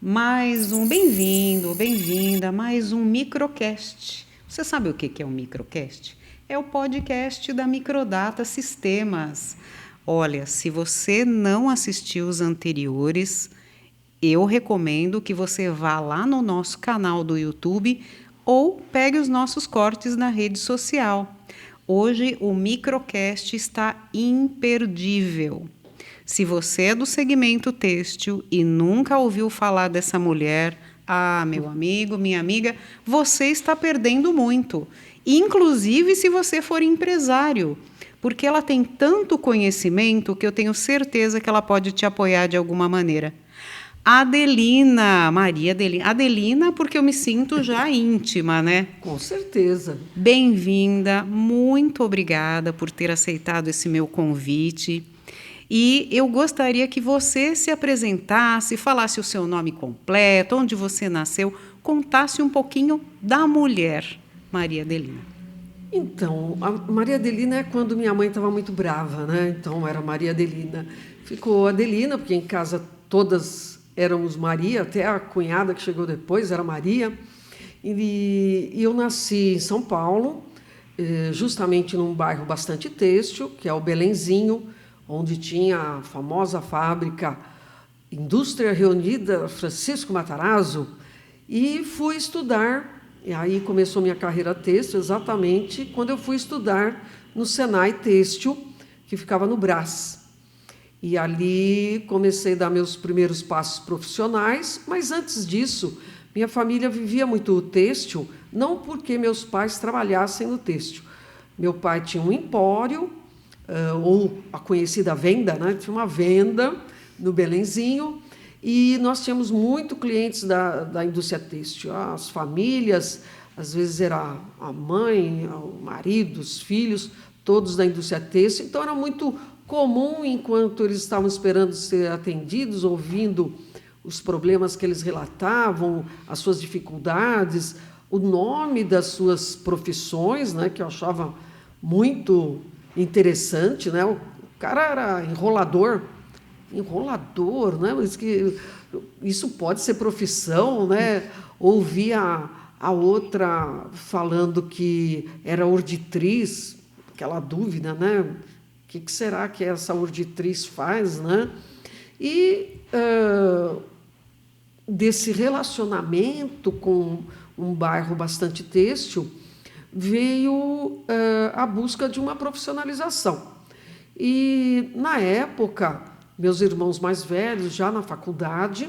Mais um bem-vindo, bem-vinda, mais um microcast. Você sabe o que é um microcast? É o podcast da Microdata Sistemas. Olha, se você não assistiu os anteriores, eu recomendo que você vá lá no nosso canal do YouTube ou pegue os nossos cortes na rede social. Hoje o microcast está imperdível. Se você é do segmento têxtil e nunca ouviu falar dessa mulher, meu amigo, minha amiga, você está perdendo muito. Inclusive se você for empresário, porque ela tem tanto conhecimento que eu tenho certeza que ela pode te apoiar de alguma maneira. Adelina, Maria Adelina. Adelina, porque eu me sinto já íntima, né? Com certeza. Bem-vinda, muito obrigada por ter aceitado esse meu convite. E eu gostaria que você se apresentasse, falasse o seu nome completo, onde você nasceu, contasse um pouquinho da mulher Maria Adelina. Então, a Maria Adelina é quando minha mãe estava muito brava, né? Então era Maria Adelina. Ficou Adelina, porque em casa todas éramos Maria, até a cunhada que chegou depois era Maria. E eu nasci em São Paulo, justamente num bairro bastante têxtil, que é o Belenzinho, onde tinha a famosa fábrica Indústria Reunida Francisco Matarazzo, e fui estudar, e aí começou minha carreira têxtil exatamente quando eu fui estudar no Senai Têxtil, que ficava no Brás. E ali comecei a dar meus primeiros passos profissionais, mas antes disso, minha família vivia muito o têxtil, não porque meus pais trabalhassem no têxtil. Meu pai tinha um empório, ou a conhecida venda, né? Tinha uma venda no Belenzinho, e nós tínhamos muito clientes da indústria têxtil. As famílias, às vezes era a mãe, o marido, os filhos, todos da indústria têxtil. Então era muito comum, enquanto eles estavam esperando ser atendidos, ouvindo os problemas que eles relatavam, as suas dificuldades, o nome das suas profissões, né? Que eu achava muito interessante, né? O cara era enrolador, né? Mas que isso pode ser profissão, né? Ouvi a outra falando que era urditriz, aquela dúvida, né? O que será que essa urditriz faz, né? E desse relacionamento com um bairro bastante têxtil, veio a busca de uma profissionalização. E, na época, meus irmãos mais velhos, já na faculdade,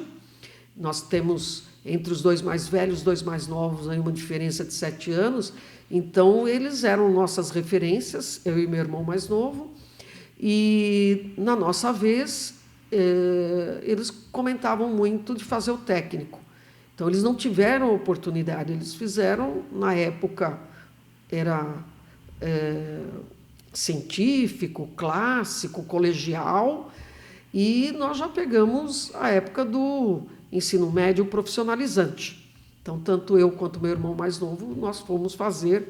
nós temos, entre os dois mais velhos, os dois mais novos, aí uma diferença de 7 anos, então eles eram nossas referências, eu e meu irmão mais novo, e, na nossa vez, eles comentavam muito de fazer o técnico. Então, eles não tiveram oportunidade, eles fizeram, na época, era científico, clássico, colegial, e nós já pegamos a época do ensino médio profissionalizante. Então, tanto eu quanto meu irmão mais novo, nós fomos fazer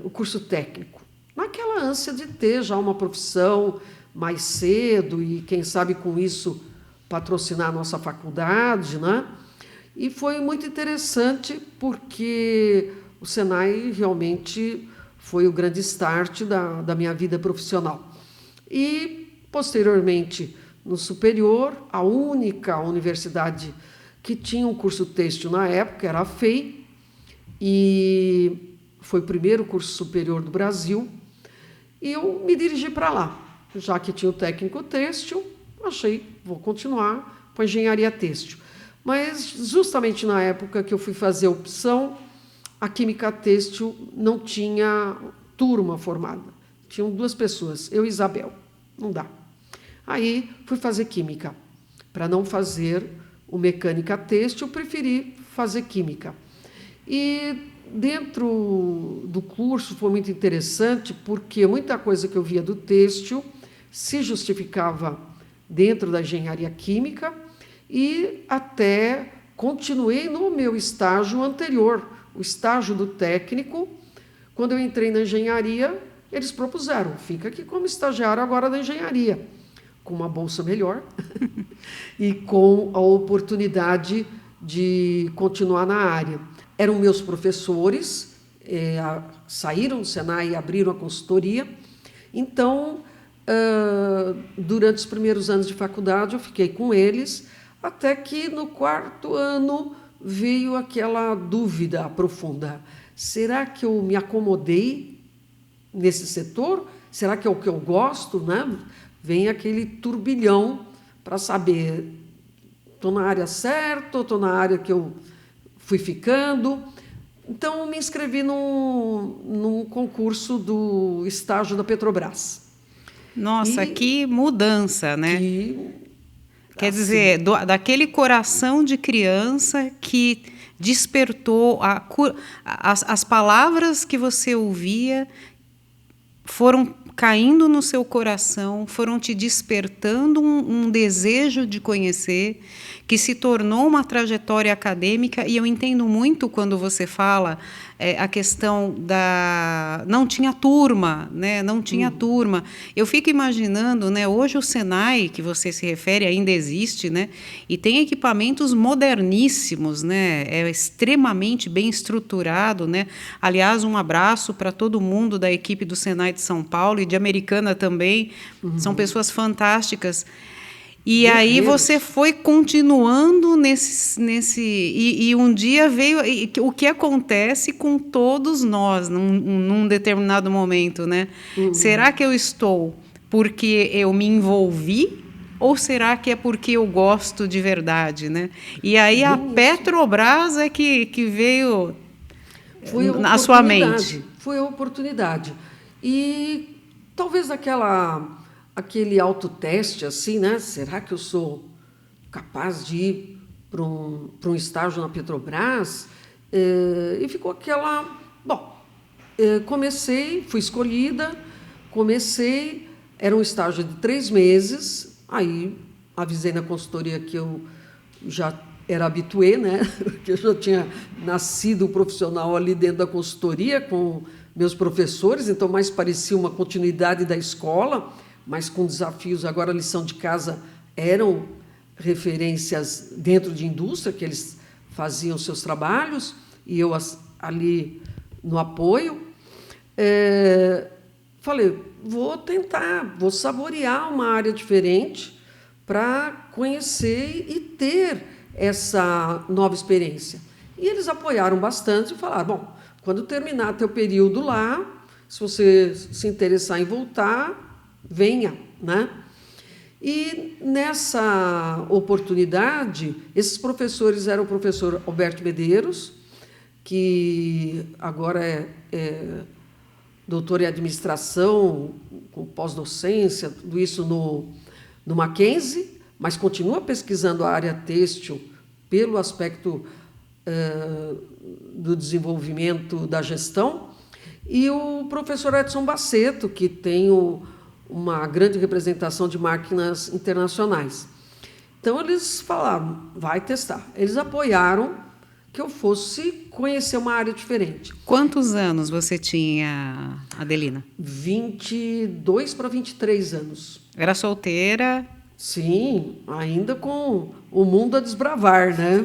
o curso técnico. Naquela ânsia de ter já uma profissão mais cedo e, quem sabe, com isso, patrocinar a nossa faculdade, né? E foi muito interessante porque o Senai realmente foi o grande start da minha vida profissional. E, posteriormente, no superior, a única universidade que tinha um curso têxtil na época era a FEI, e foi o primeiro curso superior do Brasil, e eu me dirigi para lá. Já que tinha o técnico têxtil, achei, vou continuar com a engenharia têxtil. Mas, justamente na época que eu fui fazer a opção, a química têxtil não tinha turma formada. Tinham 2 pessoas, eu e Isabel. Não dá. Aí fui fazer química. Para não fazer o mecânica têxtil, eu preferi fazer química. E dentro do curso foi muito interessante, porque muita coisa que eu via do têxtil se justificava dentro da engenharia química, e até continuei no meu estágio anterior, o estágio do técnico. Quando eu entrei na engenharia, eles propuseram, fica aqui como estagiário agora da engenharia, com uma bolsa melhor e com a oportunidade de continuar na área. Eram meus professores, saíram do Senai e abriram a consultoria. Então, durante os primeiros anos de faculdade, eu fiquei com eles, até que no 4º ano veio aquela dúvida profunda. Será que eu me acomodei nesse setor? Será que é o que eu gosto, né? Vem aquele turbilhão para saber, estou na área certa, estou na área que eu fui ficando. Então, me inscrevi num concurso do estágio da Petrobras. Nossa, que mudança, né? Quer assim, dizer, daquele coração de criança que despertou as palavras que você ouvia foram caindo no seu coração, foram te despertando um desejo de conhecer, que se tornou uma trajetória acadêmica. E eu entendo muito quando você fala a questão da... Não tinha turma, né? Não tinha turma. Eu fico imaginando, né? Hoje o Senai, que você se refere, ainda existe, né? E tem equipamentos moderníssimos, né? É extremamente bem estruturado, né? Aliás, um abraço para todo mundo da equipe do Senai de São Paulo e de Americana também. São pessoas fantásticas. E aí você foi continuando e um dia veio o que acontece com todos nós num determinado momento, né? Será que eu estou porque eu me envolvi ou será que é porque eu gosto de verdade, né? E aí a Petrobras é que veio na sua mente. Foi a oportunidade. E talvez aquele autoteste, assim, né? Será que eu sou capaz de ir para um estágio na Petrobras? E ficou aquela... Bom, fui escolhida, era um estágio de 3 meses, aí avisei na consultoria que eu já era habitué, né? Que eu já tinha nascido profissional ali dentro da consultoria, com meus professores, então mais parecia uma continuidade da escola, mas com desafios. Agora, a lição de casa eram referências dentro de indústria, que eles faziam seus trabalhos, e eu ali no apoio. Falei, vou tentar, vou saborear uma área diferente para conhecer e ter essa nova experiência. E eles apoiaram bastante e falaram, bom, quando terminar teu período lá, se você se interessar em voltar, venha, né? E nessa oportunidade, esses professores eram o professor Alberto Medeiros, que agora é doutor em administração, com pós-docência, tudo isso no Mackenzie, mas continua pesquisando a área têxtil pelo aspecto do desenvolvimento da gestão, e o professor Edson Baceto, que tem uma grande representação de máquinas internacionais. Então, eles falaram, vai testar. Eles apoiaram que eu fosse conhecer uma área diferente. Quantos anos você tinha, Adelina? 22 para 23 anos. Era solteira? Sim, ainda com o mundo a desbravar, né?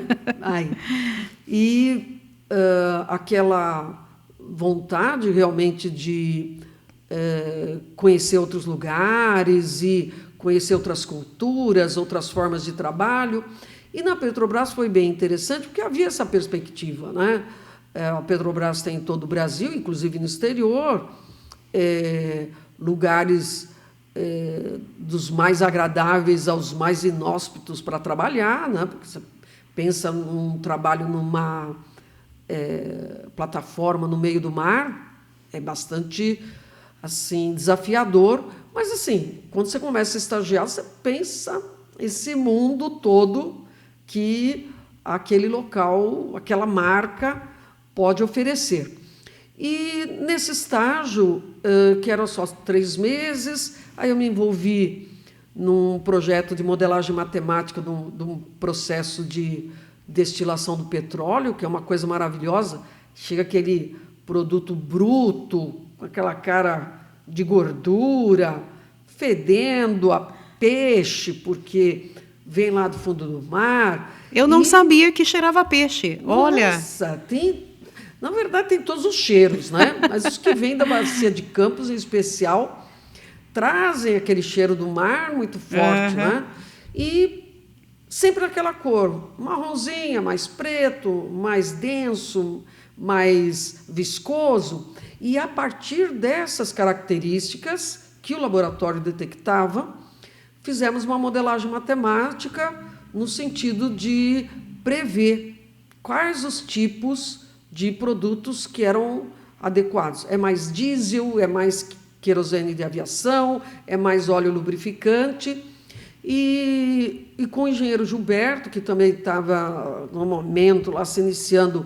E aquela vontade realmente de conhecer outros lugares e conhecer outras culturas, outras formas de trabalho. E na Petrobras foi bem interessante, porque havia essa perspectiva, né? A Petrobras tem em todo o Brasil, inclusive no exterior, lugares dos mais agradáveis aos mais inóspitos para trabalhar, né? Porque você pensa num trabalho numa plataforma no meio do mar, é bastante assim desafiador, mas assim, quando você começa a estagiar, você pensa esse mundo todo que aquele local, aquela marca pode oferecer. E nesse estágio, que era só 3 meses, aí eu me envolvi num projeto de modelagem matemática de um processo de destilação do petróleo, que é uma coisa maravilhosa. Chega aquele produto bruto, com aquela cara de gordura, fedendo a peixe, porque vem lá do fundo do mar. Eu não sabia que cheirava peixe. Olha. Nossa, na verdade tem todos os cheiros, né? Mas os que vêm da bacia de Campos, em especial, trazem aquele cheiro do mar muito forte, né? E sempre aquela cor, marronzinha, mais preto, mais denso, mais viscoso. E a partir dessas características que o laboratório detectava, fizemos uma modelagem matemática no sentido de prever quais os tipos de produtos que eram adequados. É mais diesel, é mais querosene de aviação, é mais óleo lubrificante. E com o engenheiro Gilberto, que também estava, no momento, lá se iniciando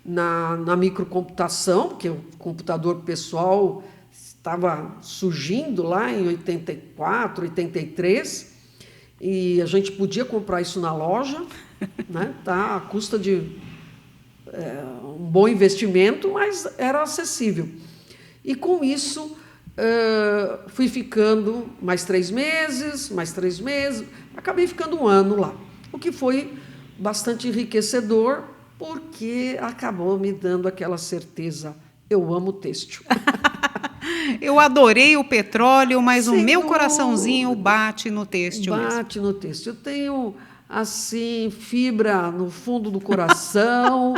na microcomputação, porque o computador pessoal estava surgindo lá em 84, 83, e a gente podia comprar isso na loja, né? Tá, à custa de um bom investimento, mas era acessível. E com isso fui ficando mais 3 meses, acabei ficando 1 ano lá, o que foi bastante enriquecedor, porque acabou me dando aquela certeza: eu amo têxtil. Eu adorei o petróleo, mas o meu Sem coraçãozinho dúvida. bate no têxtil mesmo. Bate no têxtil. Eu tenho, assim, fibra no fundo do coração,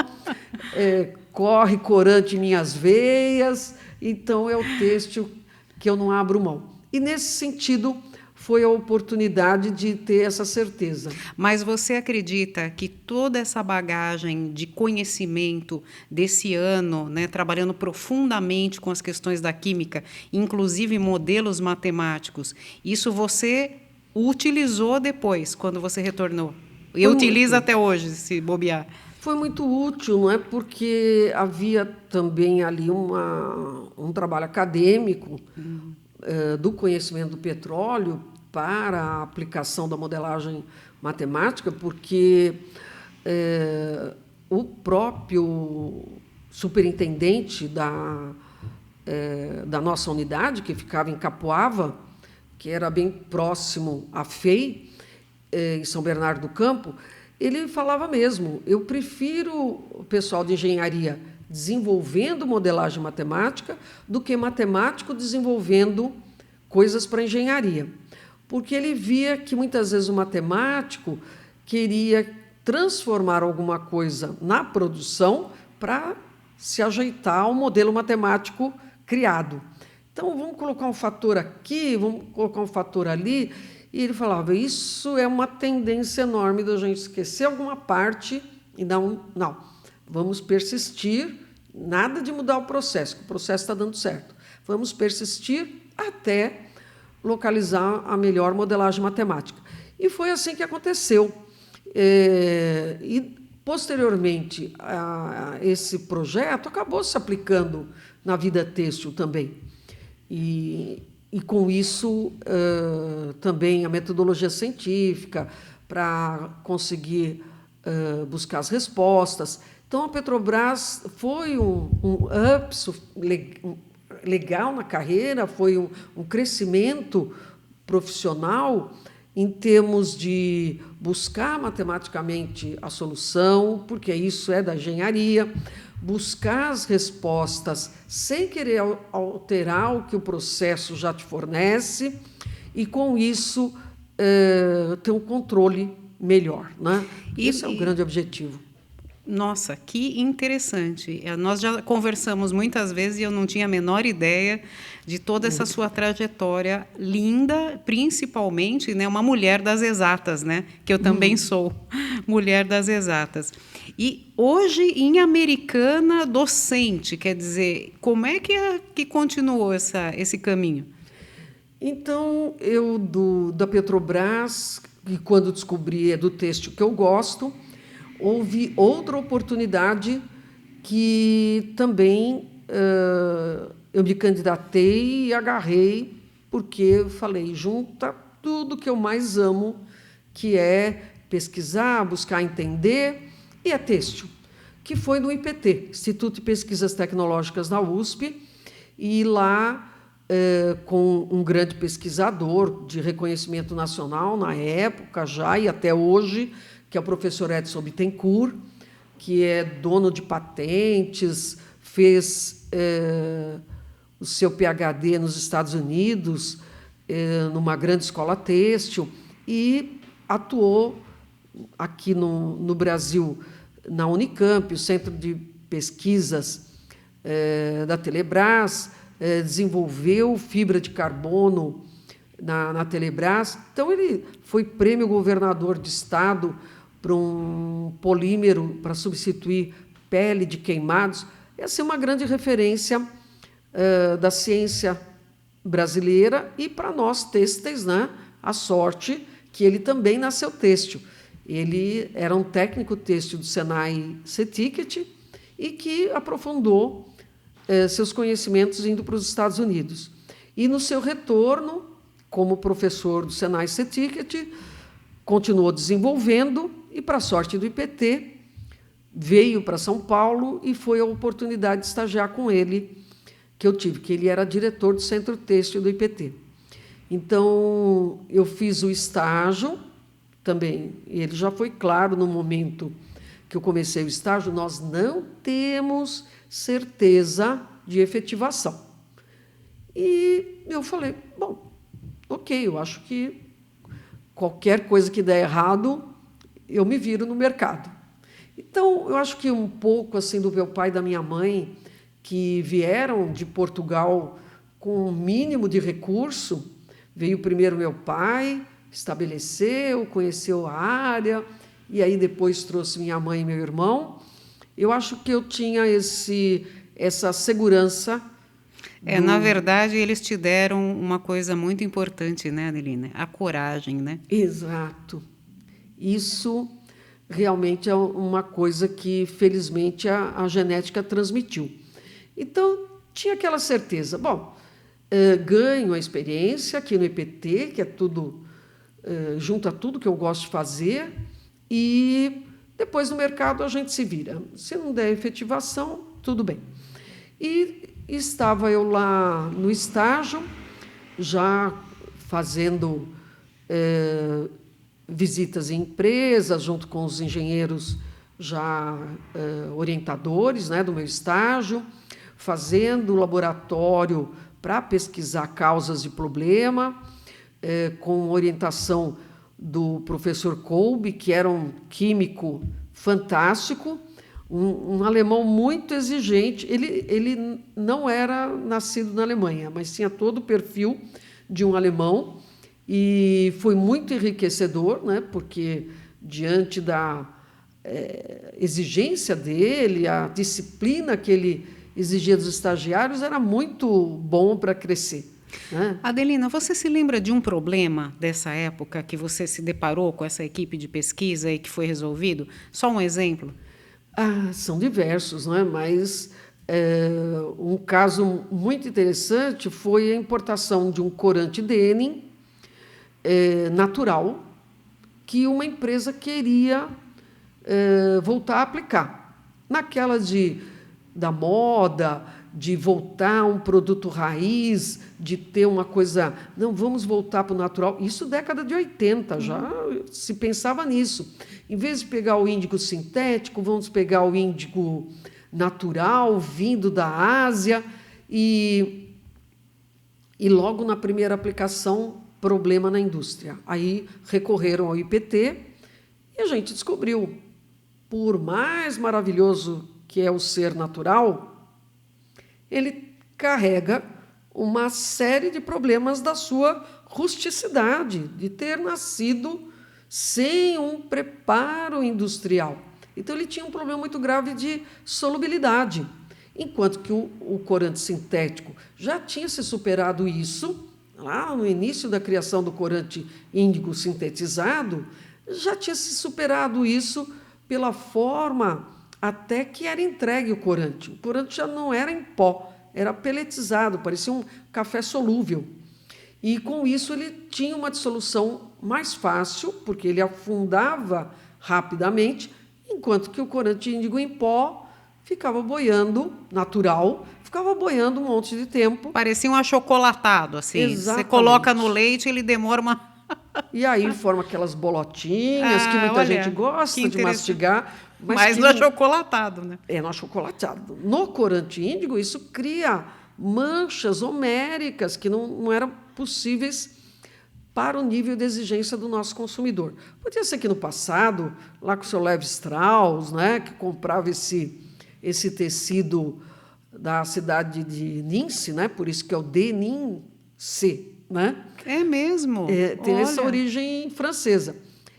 corre corante em minhas veias, então é o têxtil que eu não abro mão. E, nesse sentido, foi a oportunidade de ter essa certeza. Mas você acredita que toda essa bagagem de conhecimento desse ano, né, trabalhando profundamente com as questões da química, inclusive modelos matemáticos, isso você utilizou depois, quando você retornou? E utiliza até hoje, se bobear. Foi muito útil, não é? Porque havia também ali um trabalho acadêmico do conhecimento do petróleo para a aplicação da modelagem matemática, porque o próprio superintendente da nossa unidade, que ficava em Capoava, que era bem próximo à FEI, em São Bernardo do Campo, ele falava mesmo: eu prefiro o pessoal de engenharia desenvolvendo modelagem matemática do que matemático desenvolvendo coisas para engenharia. Porque ele via que, muitas vezes, o matemático queria transformar alguma coisa na produção para se ajeitar ao modelo matemático criado. Então, vamos colocar um fator aqui, vamos colocar um fator ali. E ele falava: isso é uma tendência enorme da gente esquecer alguma parte e não, vamos persistir, nada de mudar o processo, que o processo está dando certo. Vamos persistir até localizar a melhor modelagem matemática. E foi assim que aconteceu. E, posteriormente, esse projeto acabou se aplicando na vida têxtil também. E com isso, também a metodologia científica para conseguir buscar as respostas. Então, a Petrobras foi um up legal na carreira, foi um crescimento profissional em termos de buscar matematicamente a solução, porque isso é da engenharia, buscar as respostas sem querer alterar o que o processo já te fornece e, com isso, ter um controle melhor, né? Esse é o grande objetivo. Nossa, que interessante. Nós já conversamos muitas vezes e eu não tinha a menor ideia de toda essa sua trajetória linda, principalmente, né, uma mulher das exatas, né, que eu também sou mulher das exatas. E hoje, em Americana, docente, quer dizer, como é que continuou esse caminho? Então, eu da Petrobras, e quando descobri do têxtil que eu gosto, houve outra oportunidade que também eu me candidatei e agarrei, porque eu falei: junta tudo que eu mais amo, que é pesquisar, buscar entender, e é têxtil, que foi no IPT, Instituto de Pesquisas Tecnológicas da USP, e lá com um grande pesquisador de reconhecimento nacional na época já e até hoje, que é o professor Edson Bittencourt, que é dono de patentes, fez o seu PhD nos Estados Unidos, numa grande escola têxtil, e atuou aqui no Brasil, na Unicamp, o Centro de Pesquisas da Telebrás, desenvolveu fibra de carbono na Telebrás. Então, ele foi prêmio governador de estado para um polímero para substituir pele de queimados. Essa é uma grande referência da ciência brasileira e para nós têxteis, né? A sorte que ele também nasceu têxtil. Ele era um técnico têxtil do Senai CETICET e que aprofundou seus conhecimentos indo para os Estados Unidos. E, no seu retorno, como professor do Senai CETICET, continuou desenvolvendo e, para a sorte do IPT, veio para São Paulo e foi a oportunidade de estagiar com ele que eu tive, que ele era diretor do Centro Têxtil do IPT. Então, eu fiz o estágio também, e ele já foi claro no momento que eu comecei o estágio, nós não temos certeza de efetivação. E eu falei, bom, ok, eu acho que qualquer coisa que der errado, eu me viro no mercado. Então, eu acho que um pouco assim do meu pai e da minha mãe, que vieram de Portugal com um mínimo de recurso, veio primeiro meu pai, estabeleceu, conheceu a área, e aí depois trouxe minha mãe e meu irmão. Eu acho que eu tinha essa segurança. Na verdade, eles te deram uma coisa muito importante, né, Adelina? A coragem, né? Exato. Isso realmente é uma coisa que, felizmente, a genética transmitiu. Então, tinha aquela certeza. Bom, ganho a experiência aqui no IPT, que é tudo, junta tudo que eu gosto de fazer, e depois no mercado a gente se vira. Se não der efetivação, tudo bem. E estava eu lá no estágio, já fazendo visitas em empresas, junto com os engenheiros já orientadores, né, do meu estágio, fazendo laboratório para pesquisar causas de problema, com orientação do professor Kolbe, que era um químico fantástico, um alemão muito exigente. Ele não era nascido na Alemanha, mas tinha todo o perfil de um alemão, e foi muito enriquecedor, né, porque, diante da exigência dele, a disciplina que ele exigia dos estagiários, era muito bom para crescer, né? Adelina, você se lembra de um problema dessa época que você se deparou com essa equipe de pesquisa e que foi resolvido? Só um exemplo. São diversos, né? Mas um caso muito interessante foi a importação de um corante denim natural que uma empresa queria voltar a aplicar. Naquela da moda, de voltar a um produto raiz, de ter uma coisa... Não, vamos voltar para o natural. Isso década de 80, já se pensava nisso. Em vez de pegar o índigo sintético, vamos pegar o índigo natural, vindo da Ásia. E logo na primeira aplicação, problema na indústria. Aí recorreram ao IPT e a gente descobriu, por mais maravilhoso que é o ser natural, ele carrega uma série de problemas da sua rusticidade, de ter nascido sem um preparo industrial. Então, ele tinha um problema muito grave de solubilidade, enquanto que o corante sintético já tinha se superado isso, lá no início da criação do corante índigo sintetizado, já tinha se superado isso pela forma até que era entregue o corante. O corante já não era em pó, era peletizado, parecia um café solúvel. E, com isso, ele tinha uma dissolução mais fácil, porque ele afundava rapidamente, enquanto que o corante índigo em pó ficava boiando, natural, ficava boiando um monte de tempo. Parecia um achocolatado, assim. Exatamente. Você coloca no leite, ele demora uma... E aí forma aquelas bolotinhas que muita gente gosta de mastigar. Mas no achocolatado, né? É, no achocolatado. No corante índigo, isso cria manchas homéricas que não eram possíveis para o nível de exigência do nosso consumidor. Podia ser que no passado, lá com o seu Levi Strauss, né, que comprava esse tecido da cidade de Nince, né, por isso que é o Denim-C, né? É mesmo? Tem essa origem francesa.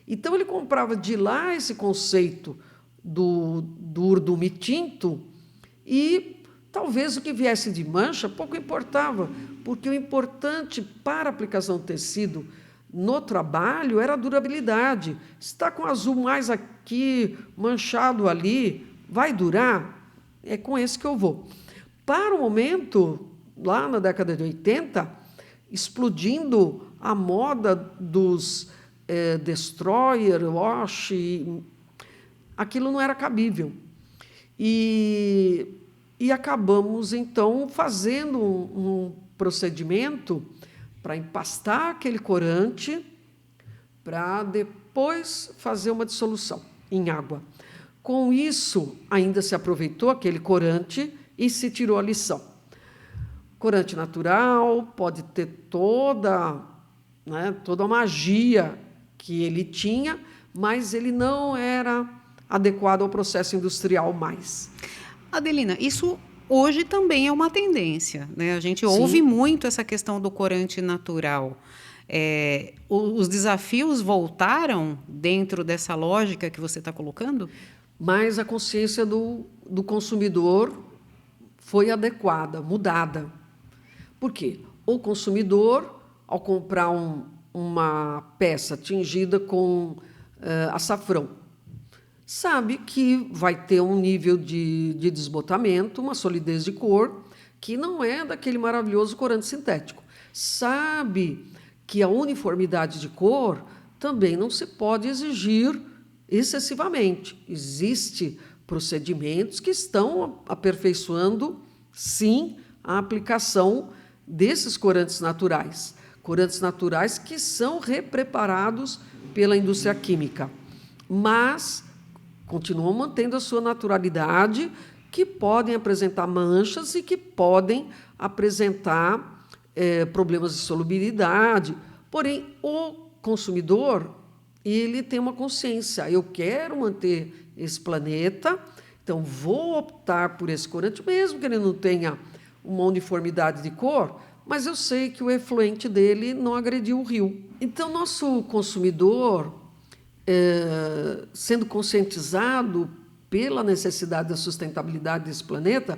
Então, ele comprava de lá esse conceito do urdume tinto e talvez o que viesse de mancha pouco importava, porque o importante para a aplicação do tecido no trabalho era a durabilidade. Se está com azul mais aqui, manchado ali, vai durar? É com esse que eu vou. Para o momento, lá na década de 80, explodindo a moda dos destroyer, wash, aquilo não era cabível. E acabamos, então, fazendo um procedimento para empastar aquele corante, para depois fazer uma dissolução em água. Com isso, ainda se aproveitou aquele corante e se tirou a lição. Corante natural pode ter toda a magia que ele tinha, mas ele não era adequado ao processo industrial mais. Adelina, isso hoje também é uma tendência, né? A gente ouve muito essa questão do corante natural. Os desafios voltaram dentro dessa lógica que você está colocando? Mas a consciência do consumidor foi adequada, mudada. Por quê? O consumidor, ao comprar uma peça tingida com açafrão, sabe que vai ter um nível de desbotamento, uma solidez de cor, que não é daquele maravilhoso corante sintético. Sabe que a uniformidade de cor também não se pode exigir excessivamente. Existem procedimentos que estão aperfeiçoando, sim, a aplicação desses corantes naturais. Corantes naturais que são repreparados pela indústria química, mas continuam mantendo a sua naturalidade, que podem apresentar manchas e que podem apresentar problemas de solubilidade. Porém, o consumidor, ele tem uma consciência. Eu quero manter esse planeta, então vou optar por esse corante, mesmo que ele não tenha uma uniformidade de cor, mas eu sei que o efluente dele não agrediu o rio. Então, nosso consumidor, sendo conscientizado pela necessidade da sustentabilidade desse planeta,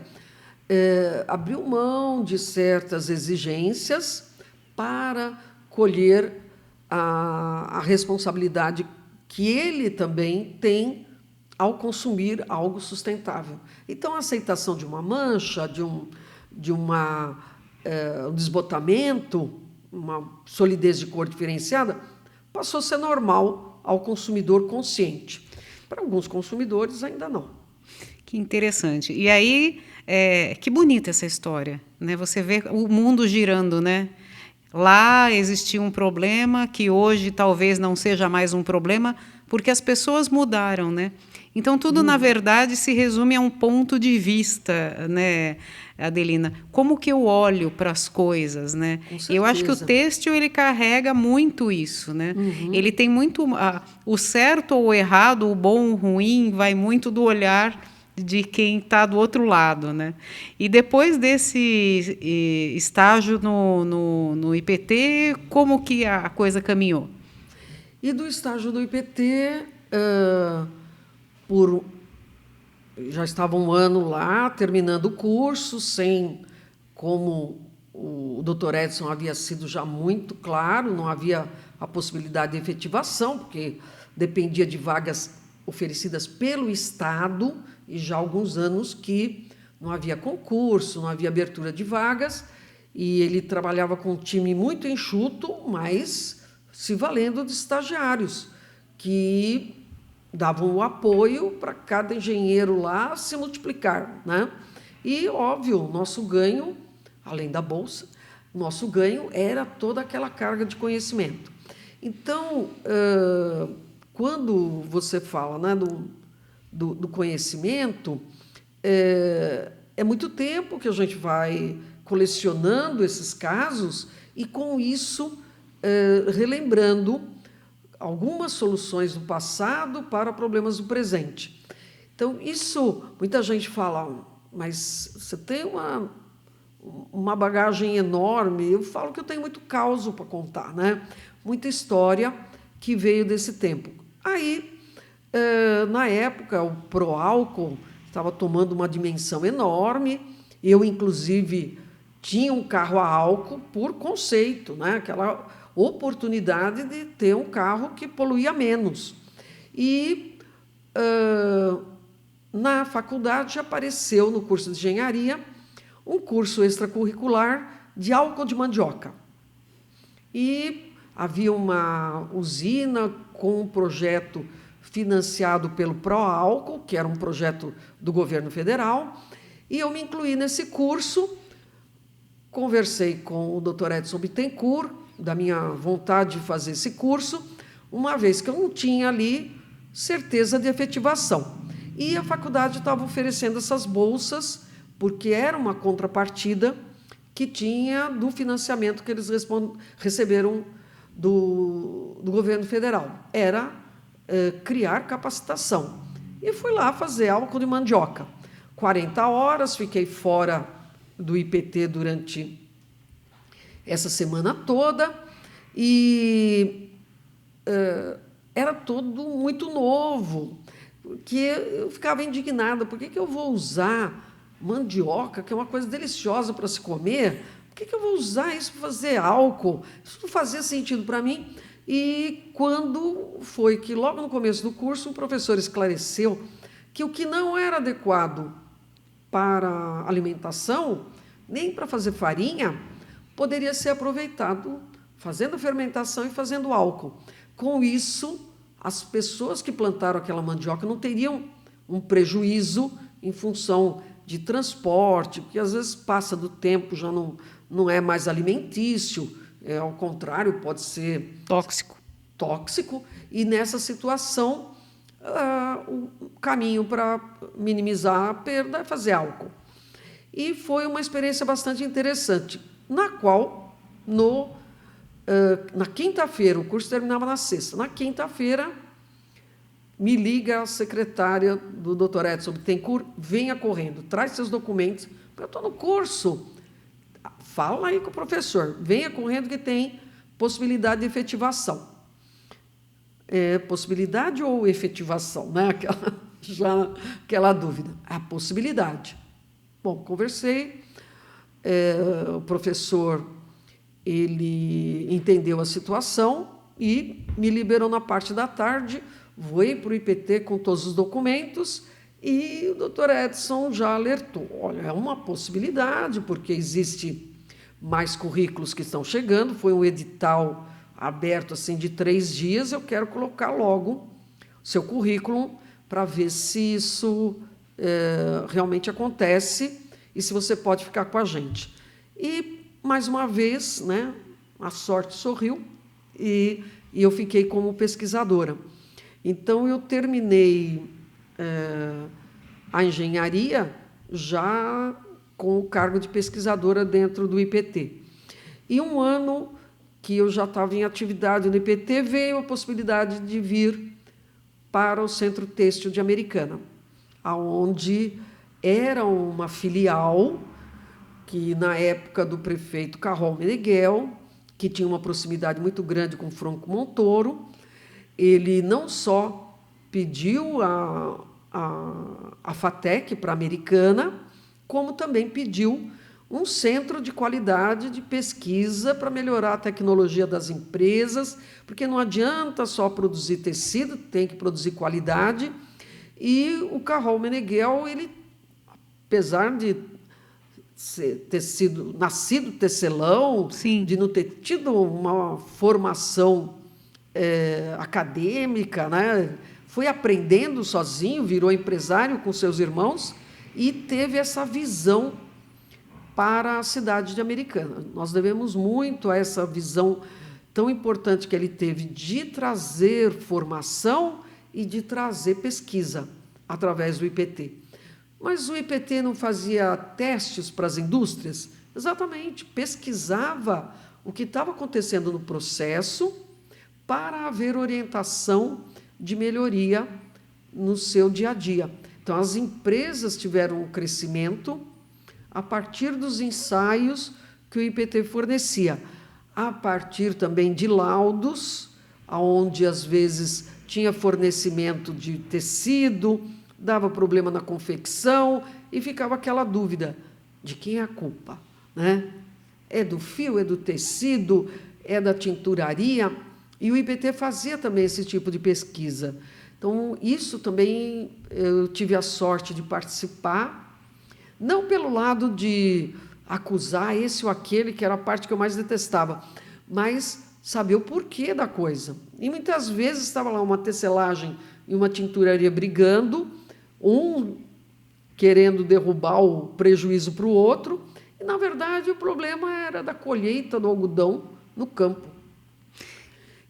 abriu mão de certas exigências para colher a responsabilidade que ele também tem ao consumir algo sustentável. Então, a aceitação de uma mancha, de um desbotamento, uma solidez de cor diferenciada, passou a ser normal ao consumidor consciente. Para alguns consumidores, ainda não. Que interessante. E aí, que bonita essa história, né? Você vê o mundo girando, né? Lá existia um problema que hoje talvez não seja mais um problema, porque as pessoas mudaram, né? Então, tudo, na verdade, se resume a um ponto de vista, né, Adelina? Como que eu olho para as coisas, né? Eu acho que o têxtil, ele carrega muito isso, né? Ele tem muito... o certo ou o errado, o bom ou o ruim, vai muito do olhar de quem está do outro lado, né? E depois desse estágio no IPT, como que a coisa caminhou? E do estágio do IPT... já estava um ano lá, terminando o curso, como o Dr. Edson havia sido já muito claro, não havia a possibilidade de efetivação, porque dependia de vagas oferecidas pelo Estado, e já há alguns anos que não havia concurso, não havia abertura de vagas, e ele trabalhava com um time muito enxuto, mas se valendo de estagiários, que davam o apoio para cada engenheiro lá se multiplicar, né? E, óbvio, o nosso ganho, além da bolsa, nosso ganho era toda aquela carga de conhecimento. Então, quando você fala, né, do conhecimento, é muito tempo que a gente vai colecionando esses casos e, com isso, relembrando algumas soluções do passado para problemas do presente. Então, isso, muita gente fala, mas você tem uma bagagem enorme. Eu falo que eu tenho muito caos para contar, né? Muita história que veio desse tempo. Aí, na época, o Proálcool estava tomando uma dimensão enorme. Eu, inclusive, tinha um carro a álcool por conceito, né? Aquela oportunidade de ter um carro que poluía menos. E na faculdade apareceu, no curso de engenharia, um curso extracurricular de álcool de mandioca. E havia uma usina com um projeto financiado pelo Proálcool, que era um projeto do governo federal, e eu me incluí nesse curso. Conversei com o Dr. Edson Bittencourt, da minha vontade de fazer esse curso, uma vez que eu não tinha ali certeza de efetivação. E a faculdade estava oferecendo essas bolsas, porque era uma contrapartida que tinha do financiamento que eles receberam do governo federal. Era criar capacitação. E fui lá fazer álcool de mandioca. 40 horas, fiquei fora do IPT durante essa semana toda, e era tudo muito novo, porque eu ficava indignada. Por que eu vou usar mandioca, que é uma coisa deliciosa para se comer? Por que eu vou usar isso para fazer álcool? Isso não fazia sentido para mim. E quando foi que, logo no começo do curso, o professor esclareceu que o que não era adequado para alimentação, nem para fazer farinha, poderia ser aproveitado fazendo fermentação e fazendo álcool. Com isso, as pessoas que plantaram aquela mandioca não teriam um prejuízo em função de transporte, porque às vezes passa do tempo, já não é mais alimentício, ao contrário, pode ser tóxico, e nessa situação o caminho para minimizar a perda é fazer álcool. E foi uma experiência bastante interessante, na qual, na quinta-feira, o curso terminava na sexta, na quinta-feira, me liga a secretária do Dr. Edson Bittencourt, venha correndo, traz seus documentos, porque eu estou no curso, fala aí com o professor, venha correndo que tem possibilidade de efetivação. Possibilidade ou efetivação, né? Aquela dúvida. A possibilidade. Bom, conversei, o professor ele entendeu a situação e me liberou na parte da tarde, voei para o IPT com todos os documentos e o Dr. Edson já alertou, olha, é uma possibilidade, porque existe mais currículos que estão chegando, foi um edital aberto assim de 3 dias, eu quero colocar logo seu currículo para ver se isso realmente acontece e se você pode ficar com a gente. E, mais uma vez, né, a sorte sorriu e eu fiquei como pesquisadora. Então, eu terminei a engenharia já com o cargo de pesquisadora dentro do IPT. E um ano que eu já estava em atividade no IPT, veio a possibilidade de vir para o Centro Têxtil de Americana, onde era uma filial que, na época do prefeito Carrol Meneghel, que tinha uma proximidade muito grande com Franco Montoro, ele não só pediu a FATEC para a Americana, como também pediu um centro de qualidade de pesquisa para melhorar a tecnologia das empresas, porque não adianta só produzir tecido, tem que produzir qualidade. E o Carrol Meneghel, ele, apesar de ter sido nascido tecelão, Sim, de não ter tido uma formação acadêmica, né? Foi aprendendo sozinho, virou empresário com seus irmãos e teve essa visão para a cidade de Americana. Nós devemos muito a essa visão tão importante que ele teve de trazer formação e de trazer pesquisa através do IPT. Mas o IPT não fazia testes para as indústrias? Exatamente, pesquisava o que estava acontecendo no processo para haver orientação de melhoria no seu dia a dia. Então, as empresas tiveram um crescimento a partir dos ensaios que o IPT fornecia, a partir também de laudos, onde às vezes tinha fornecimento de tecido, dava problema na confecção e ficava aquela dúvida de quem é a culpa, né? É do fio, é do tecido, é da tinturaria? E o IPT fazia também esse tipo de pesquisa. Então, isso também eu tive a sorte de participar, não pelo lado de acusar esse ou aquele, que era a parte que eu mais detestava, mas saber o porquê da coisa. E muitas vezes estava lá uma tecelagem e uma tinturaria brigando, um querendo derrubar o prejuízo para o outro, e, na verdade, o problema era da colheita do algodão no campo.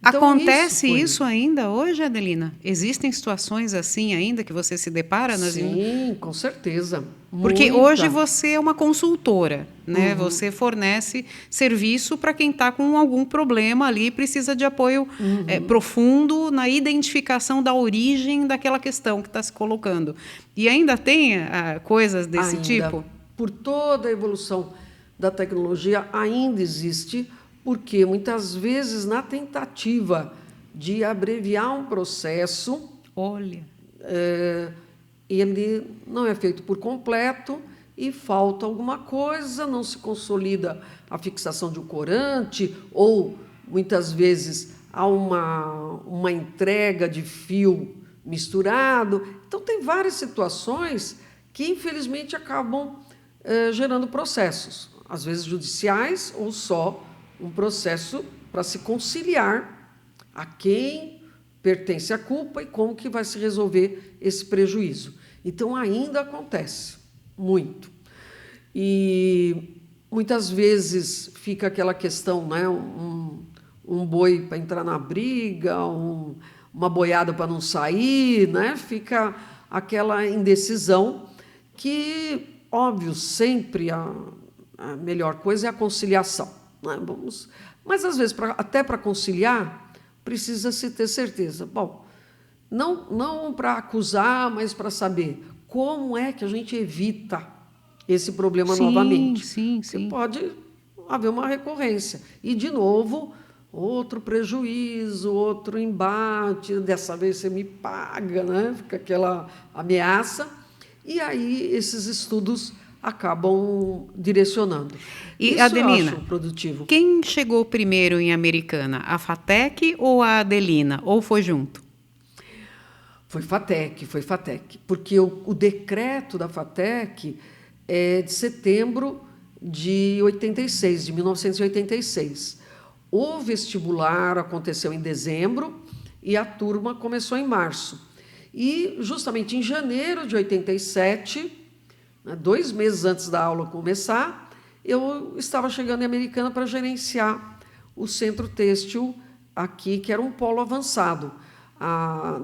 Então, acontece isso ainda hoje, Adelina? Existem situações assim ainda que você se depara nas Sim, com certeza. Porque Muita. hoje você é uma consultora, né? Você fornece serviço para quem está com algum problema ali e precisa de apoio profundo na identificação da origem daquela questão que está se colocando. E ainda tem coisas desse tipo? Por toda a evolução da tecnologia, ainda existe, porque muitas vezes, na tentativa de abreviar um processo, Olha, ele não é feito por completo e falta alguma coisa, não se consolida a fixação de um corante, ou, muitas vezes, há uma entrega de fio misturado. Então, tem várias situações que, infelizmente, acabam gerando processos, às vezes judiciais ou só um processo para se conciliar a quem pertence a culpa e como que vai se resolver esse prejuízo. Então, ainda acontece muito. E muitas vezes fica aquela questão, né? Um boi para entrar na briga, uma boiada para não sair, né? Fica aquela indecisão que, óbvio, sempre a melhor coisa é a conciliação. Mas, às vezes, até para conciliar, precisa-se ter certeza. Bom, não para acusar, mas para saber como é que a gente evita esse problema novamente. Sim. Porque pode haver uma recorrência. E, de novo, outro prejuízo, outro embate, dessa vez você me paga, né? Fica aquela ameaça. E aí esses estudos acabam direcionando. E, isso Adelina, eu acho produtivo. Quem chegou primeiro em Americana? A FATEC ou a Adelina? Ou foi junto? Foi FATEC, porque o decreto da FATEC é de setembro de 86, de 1986. O vestibular aconteceu em dezembro e a turma começou em março. E, justamente em janeiro de 87, 2 meses antes da aula começar, eu estava chegando em Americana para gerenciar o Centro Têxtil aqui, que era um polo avançado.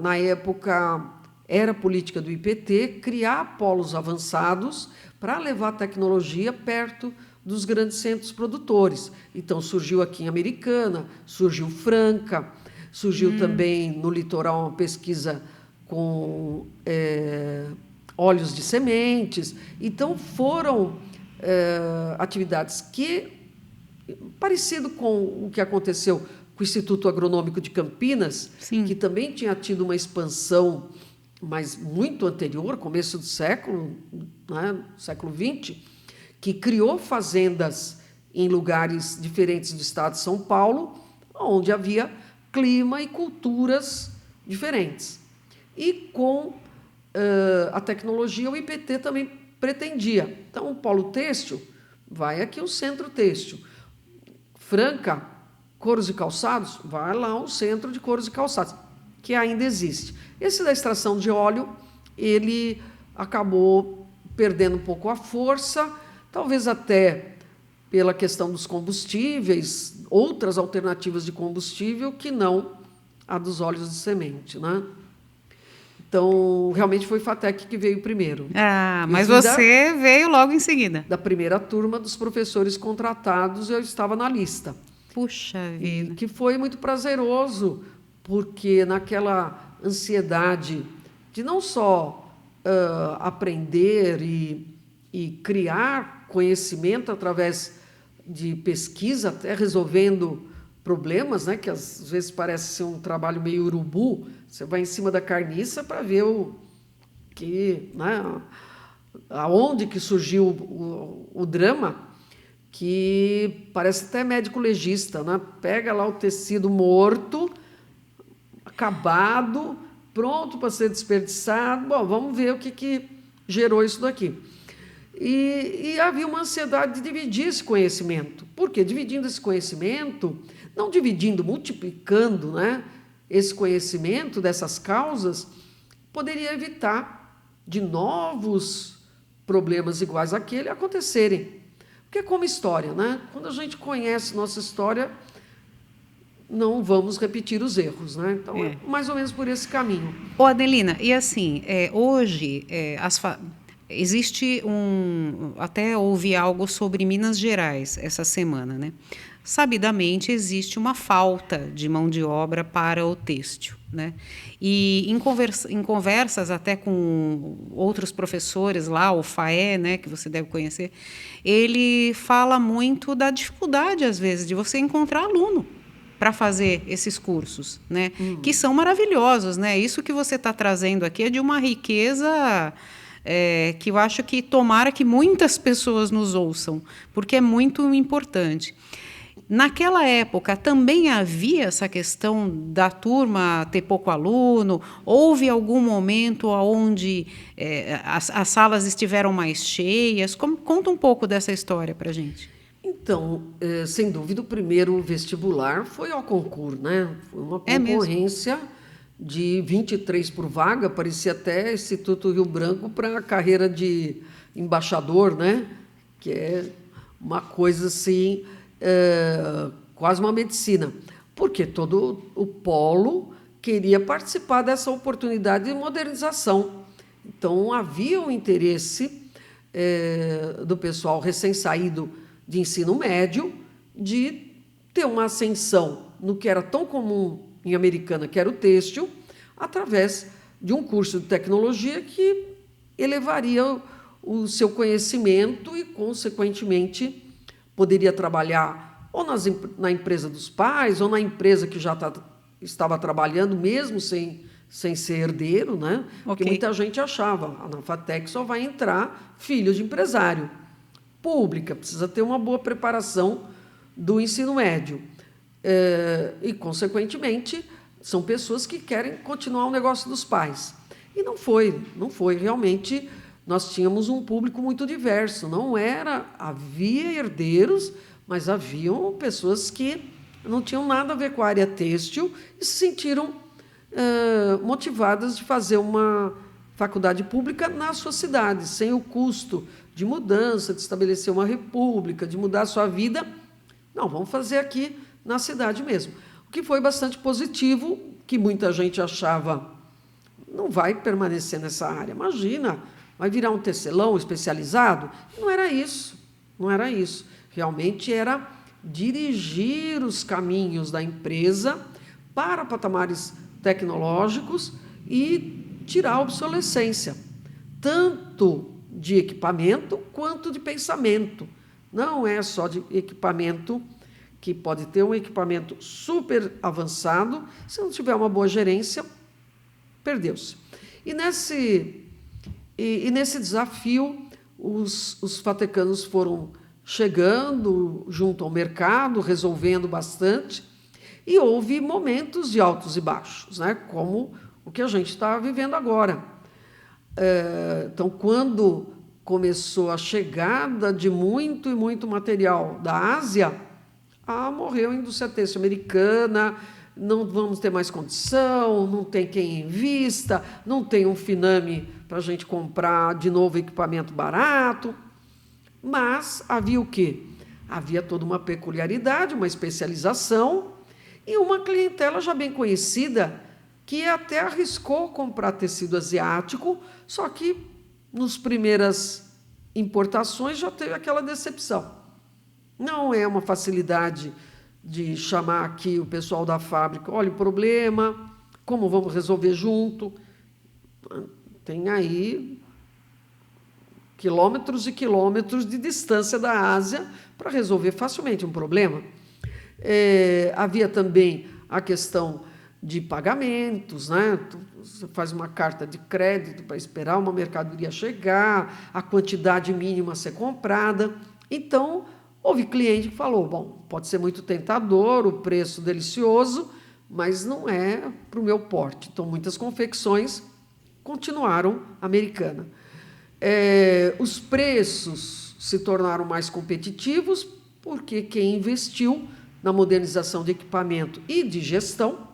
Na época, era política do IPT criar polos avançados para levar a tecnologia perto dos grandes centros produtores. Então, surgiu aqui em Americana, surgiu Franca, surgiu também no litoral uma pesquisa com óleos de sementes. Então, foram atividades que, parecido com o que aconteceu com o Instituto Agronômico de Campinas, Sim. que também tinha tido uma expansão, mas muito anterior, começo do século, né, século XX, que criou fazendas em lugares diferentes do estado de São Paulo, onde havia clima e culturas diferentes. E com a tecnologia, o IPT também pretendia. Então, o polo têxtil, vai aqui o centro têxtil. Franca, couros e calçados, vai lá o centro de couros e calçados, que ainda existe. Esse da extração de óleo, ele acabou perdendo um pouco a força, talvez até pela questão dos combustíveis, outras alternativas de combustível que não a dos óleos de semente, né? Então, realmente foi Fatec que veio primeiro. Ah, mas você veio logo em seguida. Da primeira turma dos professores contratados, eu estava na lista. Puxa vida. E que foi muito prazeroso, porque naquela ansiedade de não só aprender e criar conhecimento através de pesquisa, até resolvendo problemas, né, que às vezes parece ser um trabalho meio urubu, você vai em cima da carniça para ver né, aonde que surgiu o drama, que parece até médico legista, né? Pega lá o tecido morto, acabado, pronto para ser desperdiçado. Bom, vamos ver o que gerou isso daqui. E havia uma ansiedade de dividir esse conhecimento. Por quê? Dividindo esse conhecimento, não dividindo, multiplicando, né, esse conhecimento dessas causas, poderia evitar de novos problemas iguais àquele acontecerem. Porque é como história, né? Quando a gente conhece nossa história, não vamos repetir os erros, né? Então, é mais ou menos por esse caminho. Ô, Adelina, e assim, hoje existe até houve algo sobre Minas Gerais essa semana, né? Sabidamente existe uma falta de mão de obra para o têxtil, né? E em conversas até com outros professores lá, o FAE, né, que você deve conhecer, ele fala muito da dificuldade, às vezes, de você encontrar aluno para fazer esses cursos, né? Que são maravilhosos, né? Isso que você está trazendo aqui é de uma riqueza que eu acho que tomara que muitas pessoas nos ouçam, porque é muito importante. Naquela época também havia essa questão da turma ter pouco aluno? Houve algum momento onde as salas estiveram mais cheias? Conta um pouco dessa história para a gente. Então, sem dúvida, o primeiro vestibular foi ao concurso, né? Foi uma concorrência de 23 por vaga, parecia até Instituto Rio Branco para a carreira de embaixador, né? Que é uma coisa assim, quase uma medicina, porque todo o polo queria participar dessa oportunidade de modernização. Então, havia um interesse do pessoal recém-saído de ensino médio de ter uma ascensão no que era tão comum em Americana, que era o têxtil, através de um curso de tecnologia que elevaria o seu conhecimento e, consequentemente, poderia trabalhar ou na empresa dos pais ou na empresa que já estava trabalhando, mesmo sem ser herdeiro, né? Porque muita gente achava, na Fatec só vai entrar filho de empresário. Pública, precisa ter uma boa preparação do ensino médio. E, consequentemente, são pessoas que querem continuar o negócio dos pais. E não foi. Realmente, nós tínhamos um público muito diverso. Havia herdeiros, mas haviam pessoas que não tinham nada a ver com a área têxtil e se sentiram motivadas de fazer uma faculdade pública na sua cidade, sem o custo de mudança, de estabelecer uma república, de mudar a sua vida. Não, vamos fazer aqui na cidade mesmo. O que foi bastante positivo, que muita gente achava, não vai permanecer nessa área. Imagina, vai virar um tecelão especializado? Não era isso. Realmente era dirigir os caminhos da empresa para patamares tecnológicos e tirar a obsolescência, tanto de equipamento quanto de pensamento. Não é só de equipamento, que pode ter um equipamento super avançado, se não tiver uma boa gerência, perdeu-se. E nesse desafio, os fatecanos foram chegando junto ao mercado, resolvendo bastante, e houve momentos de altos e baixos, né? Como o que a gente está vivendo agora. Então, quando começou a chegada de muito e muito material da Ásia, morreu a indústria têxtil americana, não vamos ter mais condição, não tem quem invista, não tem um Finame para a gente comprar de novo equipamento barato. Mas havia o quê? Havia toda uma peculiaridade, uma especialização e uma clientela já bem conhecida que até arriscou comprar tecido asiático, só que nos primeiras importações já teve aquela decepção. Não é uma facilidade de chamar aqui o pessoal da fábrica, olha o problema, como vamos resolver junto. Tem aí quilômetros e quilômetros de distância da Ásia para resolver facilmente um problema. Havia também a questão de pagamentos, né? Você faz uma carta de crédito para esperar uma mercadoria chegar, a quantidade mínima a ser comprada. Então, houve cliente que falou, bom, pode ser muito tentador, o preço delicioso, mas não é para o meu porte. Então, muitas confecções continuaram americanas. Os preços se tornaram mais competitivos porque quem investiu na modernização de equipamento e de gestão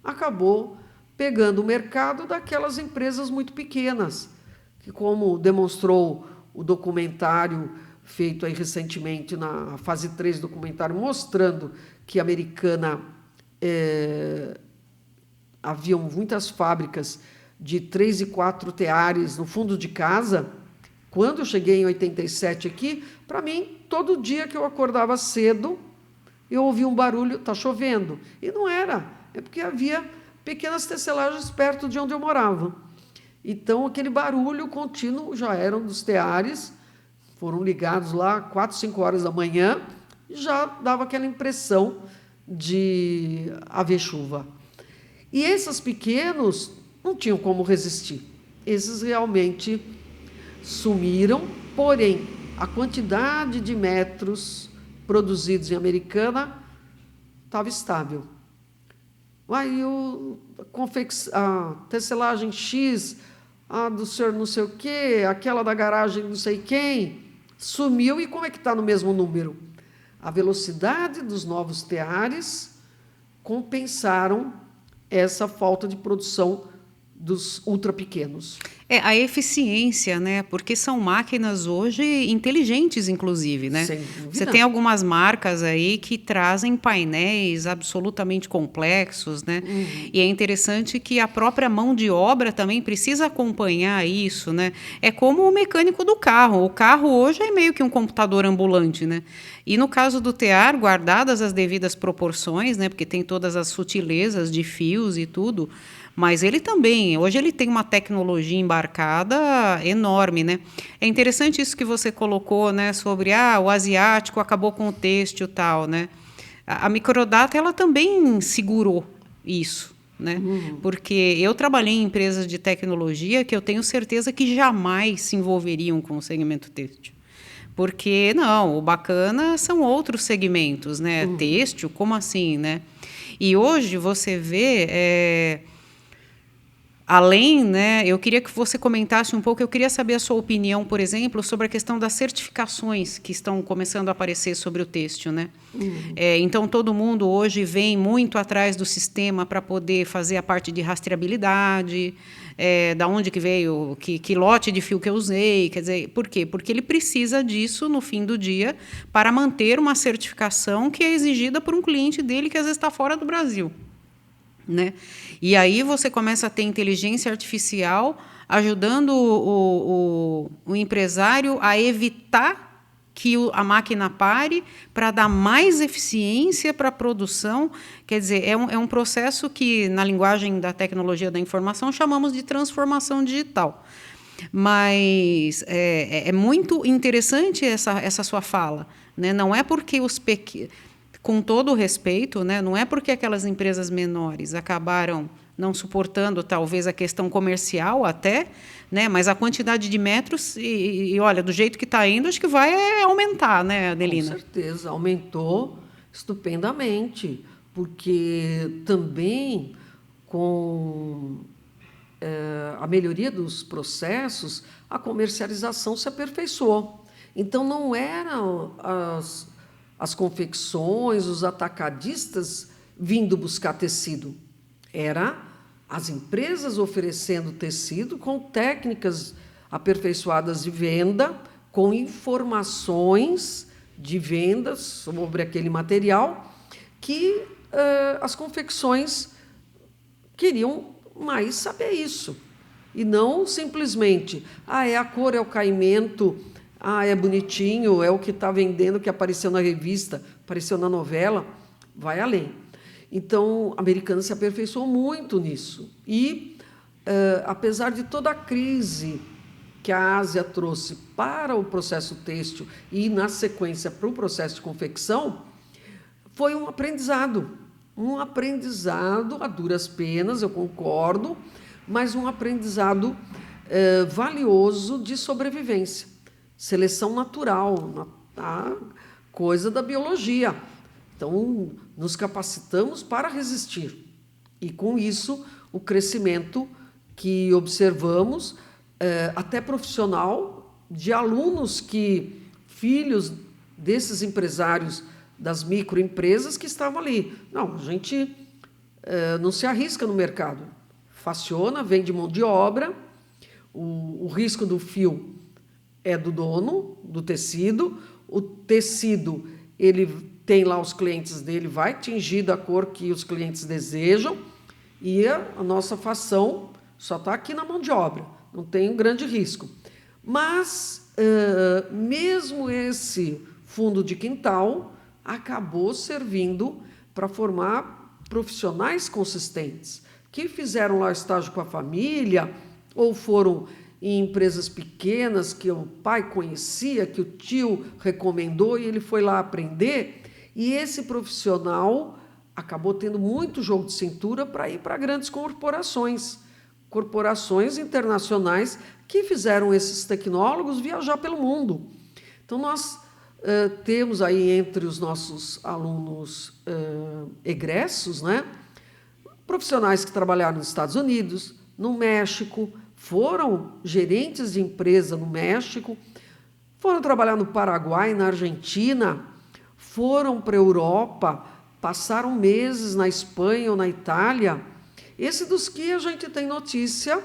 acabou pegando o mercado daquelas empresas muito pequenas, que, como demonstrou o documentário feito aí recentemente na fase 3 do documentário, mostrando que a Americana haviam muitas fábricas de 3 e 4 teares no fundo de casa. Quando eu cheguei em 87 aqui, para mim, todo dia que eu acordava cedo, eu ouvia um barulho, está chovendo. E não era, é porque havia pequenas tecelagens perto de onde eu morava. Então, aquele barulho contínuo já eram dos teares, foram ligados lá 4, 5 horas da manhã, e já dava aquela impressão de haver chuva. E esses pequenos não tinham como resistir. Esses realmente sumiram, porém, a quantidade de metros produzidos em Americana estava estável. Aí a tecelagem X, a do senhor não sei o quê, aquela da garagem não sei quem, sumiu. E como é que está no mesmo número? A velocidade dos novos teares compensaram essa falta de produção dos ultra pequenos. A eficiência, né? Porque são máquinas hoje inteligentes, inclusive, né? Sem dúvida. Você tem algumas marcas aí que trazem painéis absolutamente complexos, né? E é interessante que a própria mão de obra também precisa acompanhar isso, né? É como o mecânico do carro. O carro hoje é meio que um computador ambulante, né? E no caso do tear, guardadas as devidas proporções, né? Porque tem todas as sutilezas de fios e tudo. Mas ele também, hoje ele tem uma tecnologia embarcada enorme, né? É interessante isso que você colocou, né, sobre o asiático acabou com o têxtil e tal, né? A Microdata, ela também segurou isso, né? Porque eu trabalhei em empresas de tecnologia que eu tenho certeza que jamais se envolveriam com o segmento têxtil. Porque, não, o bacana são outros segmentos, né? Têxtil, como assim, né? E hoje você vê... Além, né, eu queria que você comentasse um pouco, eu queria saber a sua opinião, por exemplo, sobre a questão das certificações que estão começando a aparecer sobre o têxtil, né? Então, todo mundo hoje vem muito atrás do sistema para poder fazer a parte de rastreabilidade, da onde que veio, que lote de fio que eu usei, quer dizer, por quê? Porque ele precisa disso no fim do dia para manter uma certificação que é exigida por um cliente dele que às vezes está fora do Brasil. Né? E aí você começa a ter inteligência artificial ajudando o empresário a evitar que a máquina pare para dar mais eficiência para a produção. Quer dizer, é um processo que, na linguagem da tecnologia da informação, chamamos de transformação digital. Mas é muito interessante essa sua fala, né? Não é porque com todo o respeito, né, não é porque aquelas empresas menores acabaram não suportando, talvez, a questão comercial até, né, mas a quantidade de metros, e olha, do jeito que está indo, acho que vai aumentar, né, Adelina? Com certeza, aumentou estupendamente, porque também com a melhoria dos processos, a comercialização se aperfeiçoou. Então, não eram as confecções, os atacadistas vindo buscar tecido. Era as empresas oferecendo tecido com técnicas aperfeiçoadas de venda, com informações de vendas sobre aquele material que as confecções queriam mais saber isso. E não simplesmente, é a cor, é o caimento, é bonitinho, é o que está vendendo, que apareceu na revista, apareceu na novela, vai além. Então, a Americana se aperfeiçoou muito nisso. E, apesar de toda a crise que a Ásia trouxe para o processo têxtil e, na sequência, para o processo de confecção, foi um aprendizado a duras penas, eu concordo, mas um aprendizado valioso de sobrevivência, seleção natural, a coisa da biologia. Então, nos capacitamos para resistir. E, com isso, o crescimento que observamos, até profissional, de alunos filhos desses empresários das microempresas que estavam ali. Não, a gente não se arrisca no mercado. Faciona, vende mão de obra, o risco do fio é do dono do tecido, o tecido, ele tem lá os clientes dele, vai tingir da cor que os clientes desejam, e a nossa fação só está aqui na mão de obra, não tem um grande risco. Mas, mesmo esse fundo de quintal acabou servindo para formar profissionais consistentes, que fizeram lá o estágio com a família, ou foram em empresas pequenas que o pai conhecia, que o tio recomendou, e ele foi lá aprender. E esse profissional acabou tendo muito jogo de cintura para ir para grandes corporações internacionais que fizeram esses tecnólogos viajar pelo mundo. Então, nós temos aí entre os nossos alunos egressos, né, profissionais que trabalharam nos Estados Unidos, no México, foram gerentes de empresa no México, foram trabalhar no Paraguai, na Argentina, foram para a Europa, passaram meses na Espanha ou na Itália. Esse dos que a gente tem notícia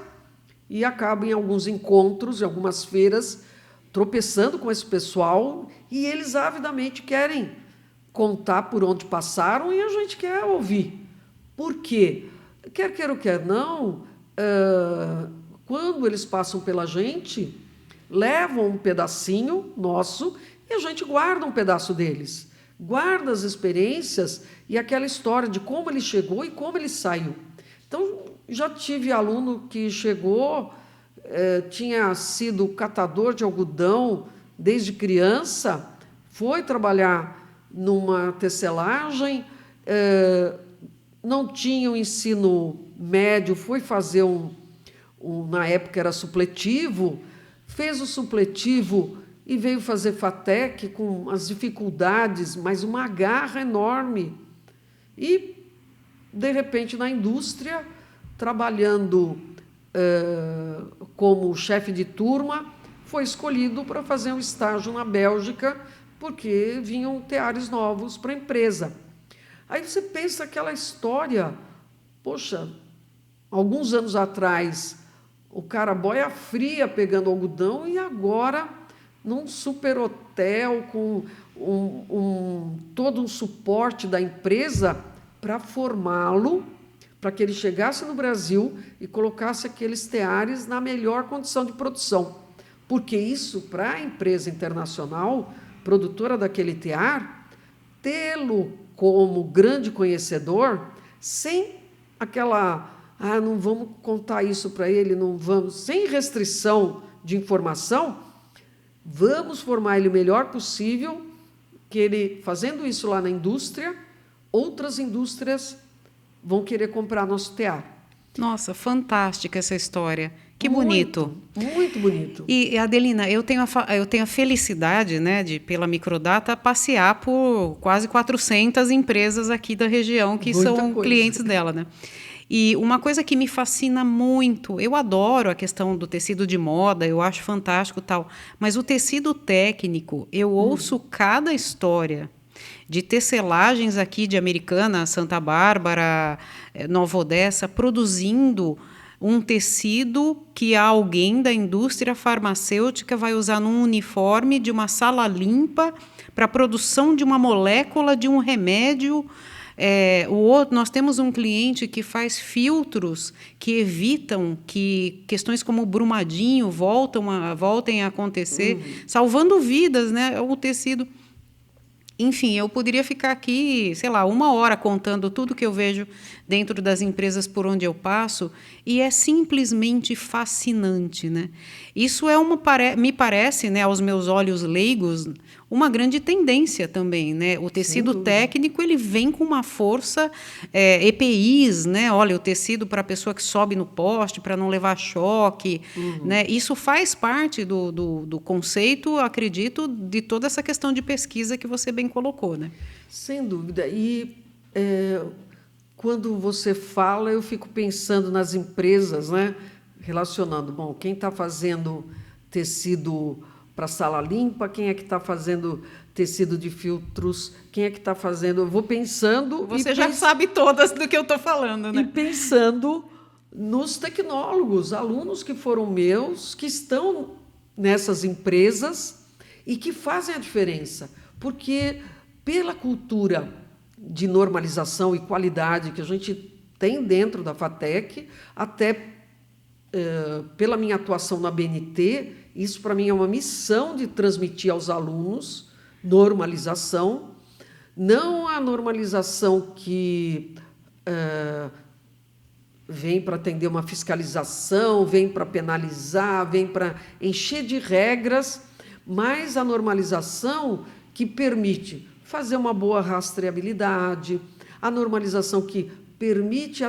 e acaba em alguns encontros, em algumas feiras, tropeçando com esse pessoal, e eles avidamente querem contar por onde passaram e a gente quer ouvir. Por quê? Quer queira ou quer não, quando eles passam pela gente, levam um pedacinho nosso e a gente guarda um pedaço deles. Guarda as experiências e aquela história de como ele chegou e como ele saiu. Então, já tive aluno que chegou, tinha sido catador de algodão desde criança, foi trabalhar numa tecelagem, não tinha o ensino médio, foi fazer na época era supletivo, fez o supletivo e veio fazer FATEC com as dificuldades, mas uma garra enorme. E, de repente, na indústria, trabalhando como chefe de turma, foi escolhido para fazer um estágio na Bélgica, porque vinham teares novos para a empresa. Aí você pensa aquela história, poxa, alguns anos atrás, o cara boia fria pegando algodão e agora, num super hotel, com todo um suporte da empresa para formá-lo, para que ele chegasse no Brasil e colocasse aqueles teares na melhor condição de produção. Porque isso, para a empresa internacional, produtora daquele tear, tê-lo como grande conhecedor, sem aquela, não vamos contar isso para ele, não vamos, sem restrição de informação, vamos formar ele o melhor possível, que ele, fazendo isso lá na indústria, outras indústrias vão querer comprar nosso tear. Nossa, fantástica essa história. Que bonito. Muito bonito. E, Adelina, eu tenho a felicidade, né, de, pela Microdata, passear por quase 400 empresas aqui da região que são clientes dela, né? E uma coisa que me fascina muito, eu adoro a questão do tecido de moda, eu acho fantástico e tal, mas o tecido técnico, eu ouço cada história de tecelagens aqui de Americana, Santa Bárbara, Nova Odessa, produzindo um tecido que alguém da indústria farmacêutica vai usar num uniforme de uma sala limpa para a produção de uma molécula de um remédio. Nós temos um cliente que faz filtros que evitam que questões como o brumadinho voltem a acontecer, salvando vidas, né? O tecido. Enfim, eu poderia ficar aqui, sei lá, 1 hora contando tudo que eu vejo dentro das empresas por onde eu passo, e é simplesmente fascinante, né? Isso me parece, né, aos meus olhos leigos, uma grande tendência também, né? O tecido técnico, ele vem com uma força, EPIs, né? Olha, o tecido para a pessoa que sobe no poste, para não levar choque, né? Isso faz parte do conceito, acredito, de toda essa questão de pesquisa que você bem colocou, né? Sem dúvida. E quando você fala, eu fico pensando nas empresas, né? Relacionando, bom, quem está fazendo tecido para sala limpa, quem é que está fazendo tecido de filtros, quem é que está fazendo... Eu vou pensando... Você já sabe todas do que eu estou falando, né? E pensando nos tecnólogos, alunos que foram meus, que estão nessas empresas e que fazem a diferença. Porque, pela cultura de normalização e qualidade que a gente tem dentro da FATEC, até pela minha atuação na BNT, isso para mim é uma missão de transmitir aos alunos normalização, não a normalização que vem para atender uma fiscalização, vem para penalizar, vem para encher de regras, mas a normalização que permite fazer uma boa rastreabilidade, a normalização que permite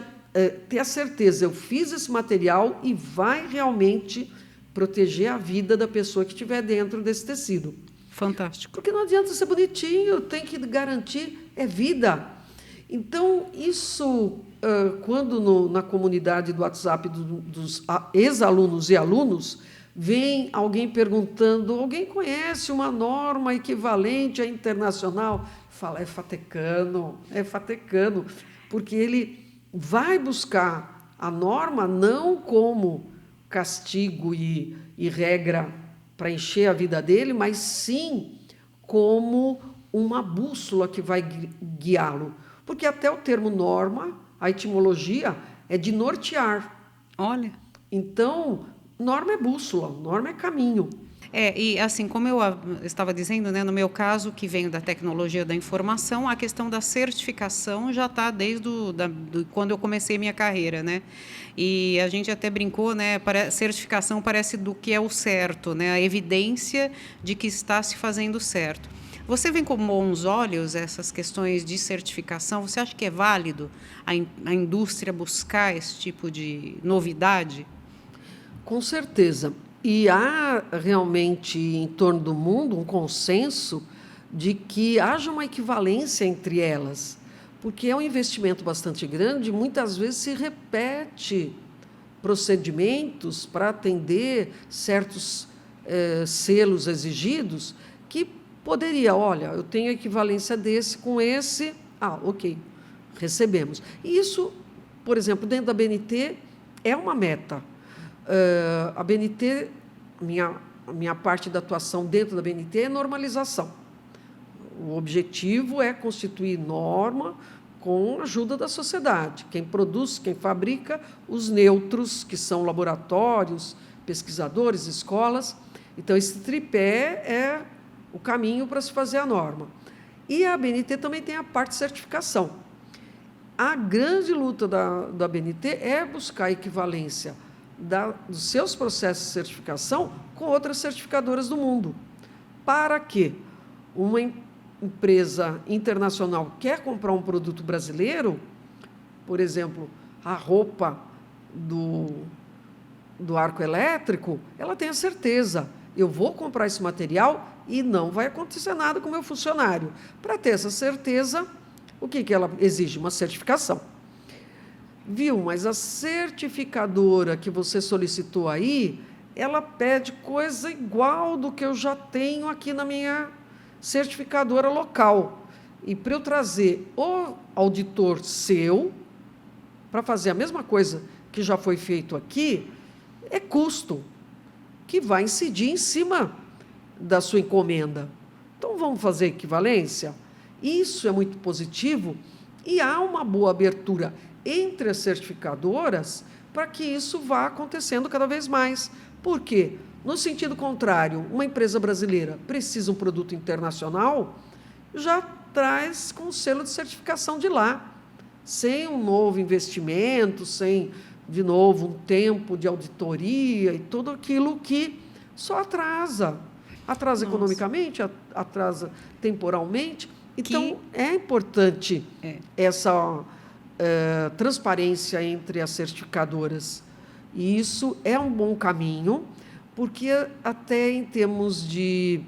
ter a certeza, eu fiz esse material e vai realmente proteger a vida da pessoa que estiver dentro desse tecido. Fantástico. Porque não adianta ser bonitinho, tem que garantir vida. Então, isso, quando na comunidade do WhatsApp dos ex-alunos e alunos, vem alguém perguntando, alguém conhece uma norma equivalente à internacional? Fala, é fatecano, porque ele vai buscar a norma não como castigo e regra para encher a vida dele, mas sim como uma bússola que vai guiá-lo. Porque até o termo norma, a etimologia, é de nortear. Olha. Então, norma é bússola, norma é caminho. E assim, como eu estava dizendo, né, no meu caso, que venho da tecnologia da informação, a questão da certificação já está desde quando eu comecei minha carreira, né? E a gente até brincou, né? Certificação parece do que é o certo, né? A evidência de que está se fazendo certo. Você vê com bons olhos essas questões de certificação? Você acha que é válido a indústria buscar esse tipo de novidade? Com certeza. E há realmente em torno do mundo um consenso de que haja uma equivalência entre elas, porque é um investimento bastante grande, muitas vezes se repete procedimentos para atender certos selos exigidos que poderia, olha, eu tenho equivalência desse com esse, ok, recebemos. E isso, por exemplo, dentro da BNT é uma meta. A BNT, minha parte da atuação dentro da BNT é normalização. O objetivo é constituir norma com a ajuda da sociedade. Quem produz, quem fabrica, os neutros, que são laboratórios, pesquisadores, escolas. Então, esse tripé é o caminho para se fazer a norma. E a BNT também tem a parte de certificação. A grande luta da BNT é buscar a equivalência dos seus processos de certificação com outras certificadoras do mundo. Para que uma empresa internacional quer comprar um produto brasileiro, por exemplo, a roupa do arco elétrico, ela tenha certeza, eu vou comprar esse material e não vai acontecer nada com o meu funcionário. Para ter essa certeza, o que ela exige? Uma certificação. Viu, mas a certificadora que você solicitou aí, ela pede coisa igual do que eu já tenho aqui na minha certificadora local. E para eu trazer o auditor seu para fazer a mesma coisa que já foi feito aqui, é custo que vai incidir em cima da sua encomenda. Então, vamos fazer equivalência? Isso é muito positivo e há uma boa abertura entre as certificadoras para que isso vá acontecendo cada vez mais. Por quê? No sentido contrário, uma empresa brasileira precisa de um produto internacional, já traz com o selo de certificação de lá, sem um novo investimento, sem, de novo, um tempo de auditoria e tudo aquilo que só atrasa. Atrasa economicamente, atrasa temporalmente. Então, é importante essa transparência entre as certificadoras. E isso é um bom caminho, porque até em termos de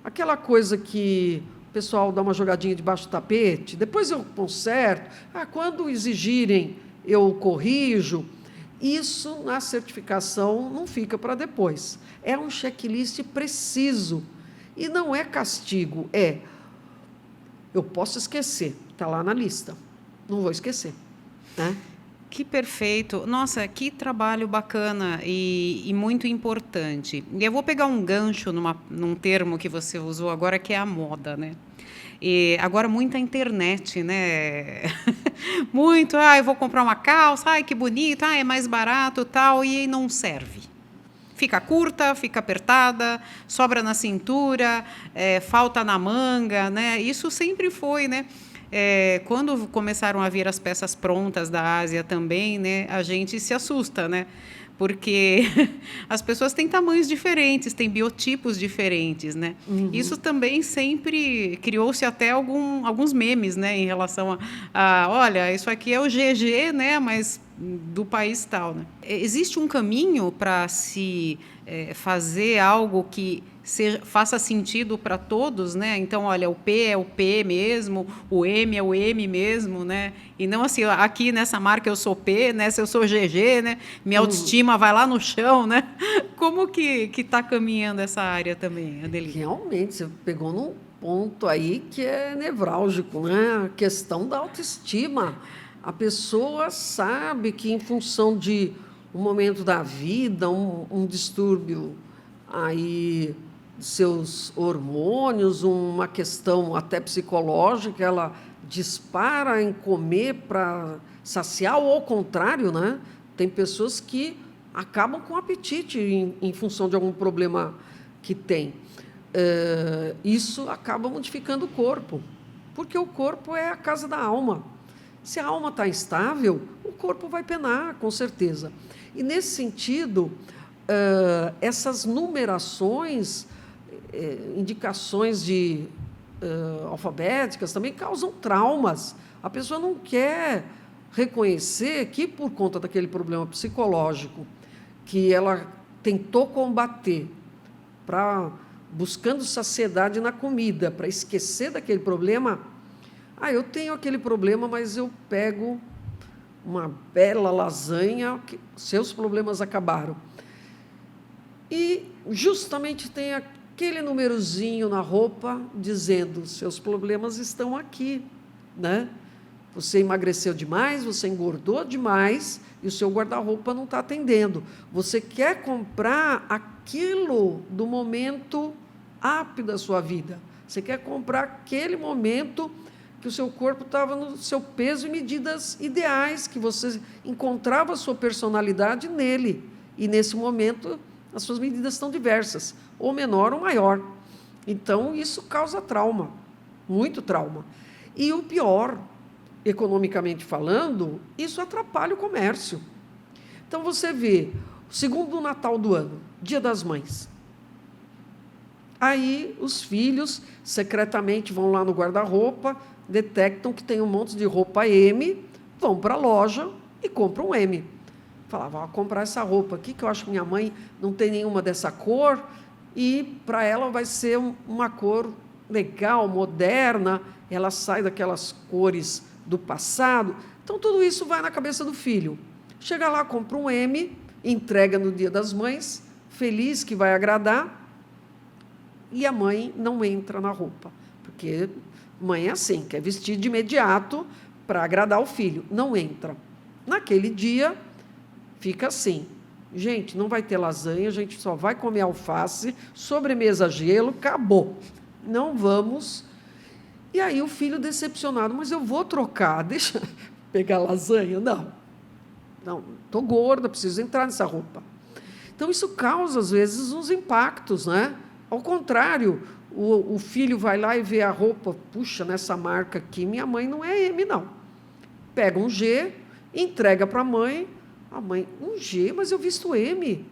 aquela coisa que o pessoal dá uma jogadinha debaixo do tapete, depois eu conserto, quando exigirem eu corrijo, isso na certificação não fica para depois. É um checklist preciso. E não é castigo, eu posso esquecer, está lá na lista, não vou esquecer. Né? Que perfeito. Nossa, que trabalho bacana e muito importante. E eu vou pegar um gancho num termo que você usou agora, que é a moda, né? E agora muita internet, né? Muito, eu vou comprar uma calça, que bonito, é mais barato, tal, e não serve. Fica curta, fica apertada, sobra na cintura, falta na manga, né? Isso sempre foi, né? Quando começaram a vir as peças prontas da Ásia também, né, a gente se assusta, né? Porque as pessoas têm tamanhos diferentes, têm biotipos diferentes, né? Uhum. Isso também sempre criou-se até alguns memes, né, em relação olha, isso aqui é o GG, né, mas do país tal, né? Existe um caminho para se fazer algo que faça sentido para todos, né? Então, olha, o P é o P mesmo, o M é o M mesmo, né? E não assim, aqui nessa marca eu sou P, nessa eu sou GG, né? Minha autoestima vai lá no chão, né? Como que está caminhando essa área também, Adelina? Realmente, você pegou num ponto aí que é nevrálgico, né? A questão da autoestima. A pessoa sabe que, em função de um momento da vida, um distúrbio aí seus hormônios, uma questão até psicológica, ela dispara em comer para saciar, ou ao contrário, né? Tem pessoas que acabam com apetite em função de algum problema que tem. Isso acaba modificando o corpo, porque o corpo é a casa da alma. Se a alma está instável, o corpo vai penar, com certeza. E, nesse sentido, essas numerações, indicações alfabéticas também causam traumas. A pessoa não quer reconhecer que, por conta daquele problema psicológico que ela tentou combater, buscando saciedade na comida, para esquecer daquele problema, eu tenho aquele problema, mas eu pego uma bela lasanha, seus problemas acabaram. E justamente tem aquele númerozinho na roupa dizendo: seus problemas estão aqui, né? Você emagreceu demais, você engordou demais e o seu guarda-roupa não está atendendo. Você quer comprar aquilo do momento ápice da sua vida. Você quer comprar aquele momento que o seu corpo estava no seu peso e medidas ideais, que você encontrava a sua personalidade nele. E, nesse momento, as suas medidas estão diversas, ou menor ou maior. Então, isso causa trauma, muito trauma. E o pior, economicamente falando, isso atrapalha o comércio. Então, você vê, o segundo Natal do ano, Dia das Mães. Aí, os filhos, secretamente, vão lá no guarda-roupa, detectam que tem um monte de roupa M, vão para a loja e compram um M. Falava, vou comprar essa roupa aqui, que eu acho que minha mãe não tem nenhuma dessa cor, e para ela vai ser uma cor legal, moderna, ela sai daquelas cores do passado. Então, tudo isso vai na cabeça do filho. Chega lá, compra um M, entrega no Dia das Mães, feliz que vai agradar, e a mãe não entra na roupa, porque Mãe é assim, quer vestir de imediato para agradar o filho. Não entra. Naquele dia, fica assim. Gente, não vai ter lasanha, a gente só vai comer alface, sobremesa gelo, acabou. Não vamos. E aí o filho decepcionado, mas eu vou trocar, deixa eu pegar lasanha. Não, estou gorda, preciso entrar nessa roupa. Então, isso causa, às vezes, uns impactos, né? Ao contrário, o filho vai lá e vê a roupa, puxa, nessa marca aqui, minha mãe não é M, não. Pega um G, entrega para a mãe, um G, mas eu visto M.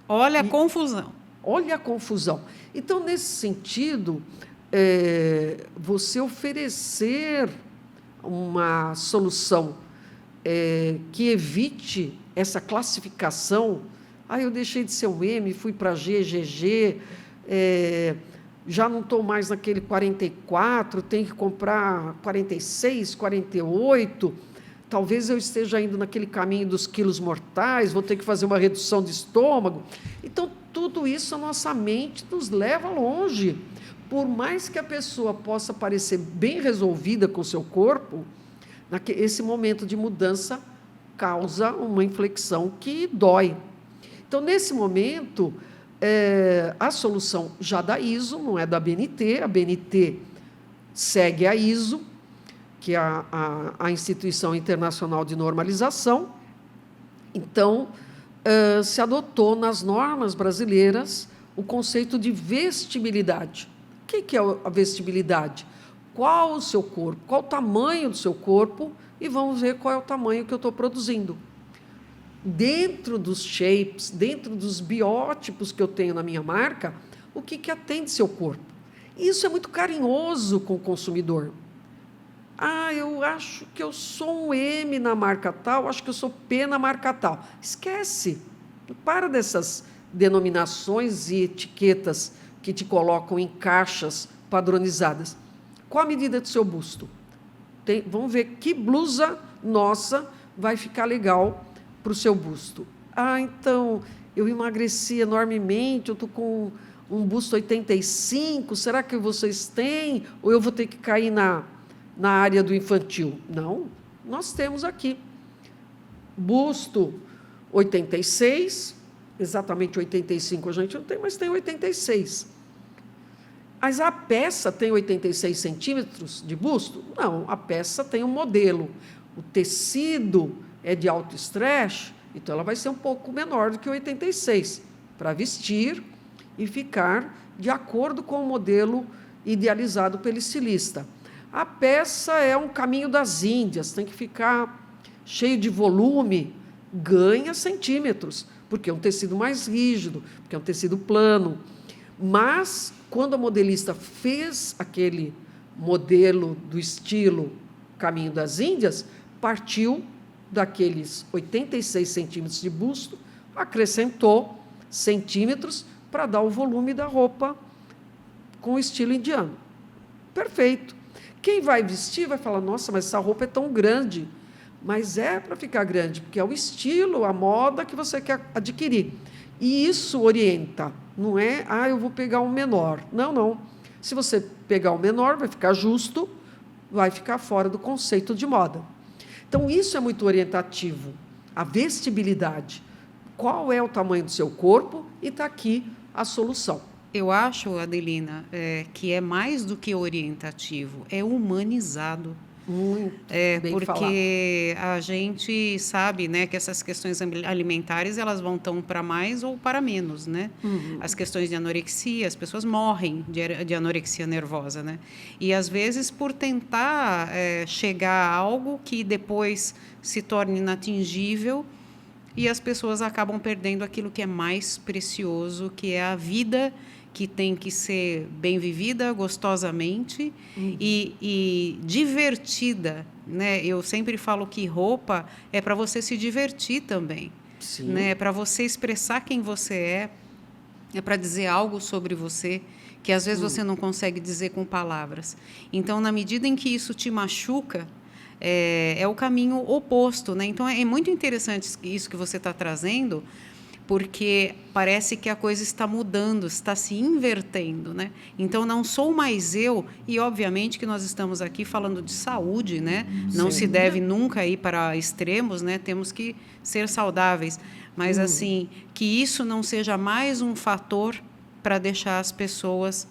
Olha a confusão. Olha a confusão. Então, nesse sentido, você oferecer uma solução que evite essa classificação. Eu deixei de ser um M, fui para G, GG, já não estou mais naquele 44, tenho que comprar 46, 48, talvez eu esteja indo naquele caminho dos quilos mortais, vou ter que fazer uma redução de estômago. Então, tudo isso, a nossa mente nos leva longe. Por mais que a pessoa possa parecer bem resolvida com o seu corpo, esse momento de mudança causa uma inflexão que dói. Então, nesse momento, a solução já da ISO, não é da BNT, a BNT segue a ISO, que é a Instituição Internacional de Normalização. Então, se adotou nas normas brasileiras o conceito de vestibilidade. O que é a vestibilidade? Qual o seu corpo, qual o tamanho do seu corpo, e vamos ver qual é o tamanho que eu estou produzindo. Dentro dos shapes, dentro dos biótipos que eu tenho na minha marca, o que atende seu corpo. Isso é muito carinhoso com o consumidor. Eu acho que eu sou um M na marca tal, acho que eu sou P na marca tal. Esquece. Para dessas denominações e etiquetas que te colocam em caixas padronizadas. Qual a medida do seu busto? Vamos ver que blusa nossa vai ficar legal para o seu busto. Então, eu emagreci enormemente, eu estou com um busto 85, será que vocês têm? Ou eu vou ter que cair na área do infantil? Não, nós temos aqui. Busto 86, exatamente 85 a gente não tem, mas tem 86. Mas a peça tem 86 centímetros de busto? Não, a peça tem um modelo. O tecido é de alto stretch, então ela vai ser um pouco menor do que 86, para vestir e ficar de acordo com o modelo idealizado pelo estilista. A peça é um caminho das Índias, tem que ficar cheio de volume, ganha centímetros, porque é um tecido mais rígido, porque é um tecido plano. Mas, quando a modelista fez aquele modelo do estilo Caminho das Índias, partiu daqueles 86 centímetros de busto, acrescentou centímetros para dar o volume da roupa com o estilo indiano. Perfeito. Quem vai vestir vai falar, nossa, mas essa roupa é tão grande. Mas é para ficar grande, porque é o estilo, a moda que você quer adquirir. E isso orienta, não é, eu vou pegar um menor. Não. Se você pegar um menor, vai ficar justo, vai ficar fora do conceito de moda. Então, isso é muito orientativo, a vestibilidade. Qual é o tamanho do seu corpo? E está aqui a solução. Eu acho, Adelina, que é mais do que orientativo, é humanizado. Muito bem porque falado. A gente sabe, né, que essas questões alimentares elas vão tão para mais ou para menos, né? As questões de anorexia, as pessoas morrem de anorexia nervosa, né? E às vezes por tentar chegar a algo que depois se torne inatingível e as pessoas acabam perdendo aquilo que é mais precioso, que é a vida, que tem que ser bem vivida, gostosamente e divertida, né? Eu sempre falo que roupa é para você se divertir também, né? É para você expressar quem você é para dizer algo sobre você que às vezes você não consegue dizer com palavras. Então, na medida em que isso te machuca, é o caminho oposto, né? Então, é muito interessante isso que você está trazendo, porque parece que a coisa está mudando, está se invertendo, né? Então não sou mais eu, e obviamente que nós estamos aqui falando de saúde, né? Não se deve nunca ir para extremos, né? Temos que ser saudáveis, mas assim, que isso não seja mais um fator para deixar as pessoas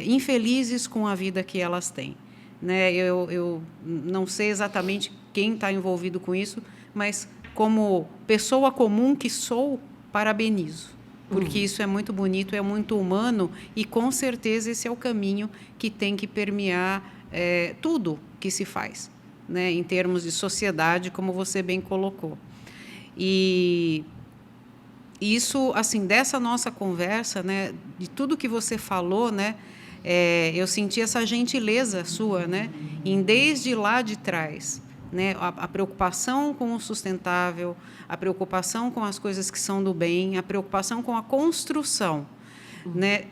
infelizes com a vida que elas têm, né? Eu não sei exatamente quem está envolvido com isso, mas como pessoa comum que sou, parabenizo, porque isso é muito bonito, é muito humano e, com certeza, esse é o caminho que tem que permear tudo que se faz, né, em termos de sociedade, como você bem colocou. E isso, assim, dessa nossa conversa, né, de tudo que você falou, né, eu senti essa gentileza sua, né, em desde lá de trás, né, a preocupação com o sustentável, a preocupação com as coisas que são do bem, a preocupação com a construção, né.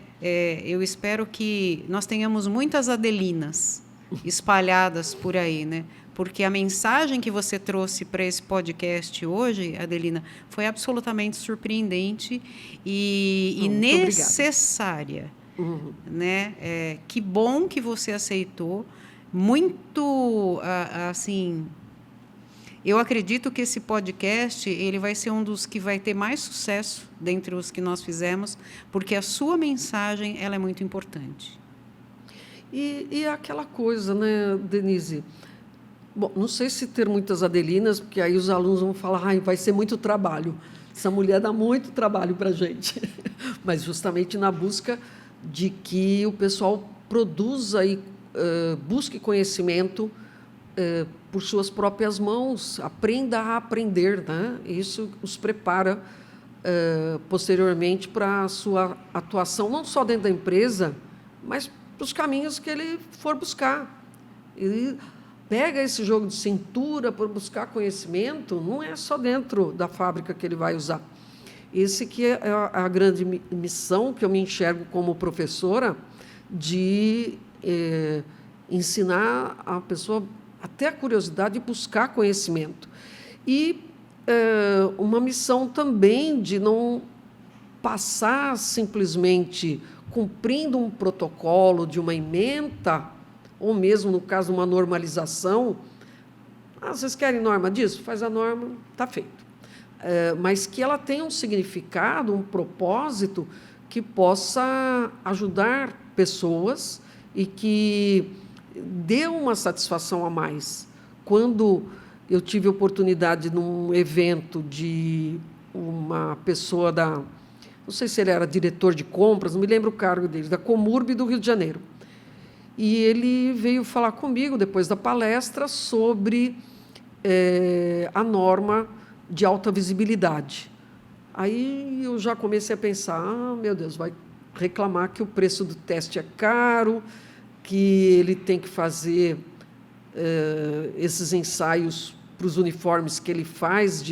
Eu espero que nós tenhamos muitas Adelinas espalhadas por aí, né, porque a mensagem que você trouxe para esse podcast hoje, Adelina, foi absolutamente surpreendente e necessária, né? Que bom que você aceitou. Muito, assim, eu acredito que esse podcast ele vai ser um dos que vai ter mais sucesso dentre os que nós fizemos, porque a sua mensagem ela é muito importante. E aquela coisa, né, Denise? Bom, não sei se ter muitas Adelinas, porque aí os alunos vão falar, ai, vai ser muito trabalho. Essa mulher dá muito trabalho para a gente. Mas justamente na busca de que o pessoal produza e busque conhecimento por suas próprias mãos, aprenda a aprender, né? Isso os prepara posteriormente para a sua atuação, não só dentro da empresa, mas para os caminhos que ele for buscar. Ele pega esse jogo de cintura para buscar conhecimento, não é só dentro da fábrica que ele vai usar. Esse que é a grande missão que eu me enxergo como professora, de ensinar a pessoa até a curiosidade de buscar conhecimento. E uma missão também de não passar simplesmente cumprindo um protocolo de uma ementa, ou mesmo, no caso, uma normalização. Vocês querem norma disso? Faz a norma, está feito. Mas que ela tenha um significado, um propósito que possa ajudar pessoas e que dê uma satisfação a mais. Quando eu tive a oportunidade, num evento de uma pessoa não sei se ele era diretor de compras, não me lembro o cargo dele, da Comurb do Rio de Janeiro. E ele veio falar comigo, depois da palestra, sobre a norma de alta visibilidade. Aí eu já comecei a pensar, meu Deus, vai reclamar que o preço do teste é caro, que ele tem que fazer esses ensaios para os uniformes que ele faz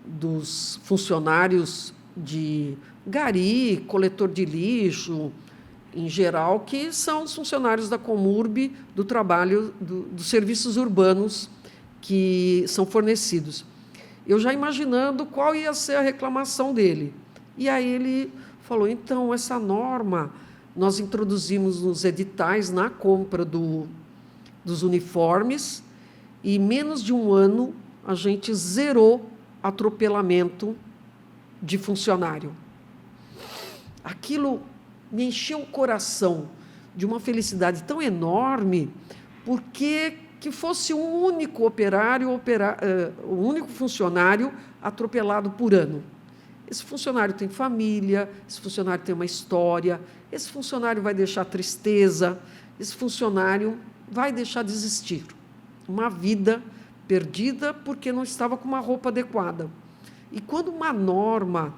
dos funcionários de gari, coletor de lixo, em geral, que são os funcionários da Comurb do trabalho dos serviços urbanos que são fornecidos. Eu já imaginando qual ia ser a reclamação dele. E aí ele falou, então, essa norma nós introduzimos nos editais na compra dos uniformes e, em menos de um ano, a gente zerou atropelamento de funcionário. Aquilo me encheu o coração de uma felicidade tão enorme, porque que fosse um único o único funcionário atropelado por ano. Esse funcionário tem família, esse funcionário tem uma história, esse funcionário vai deixar tristeza, esse funcionário vai deixar de existir. Uma vida perdida porque não estava com uma roupa adequada. E quando uma norma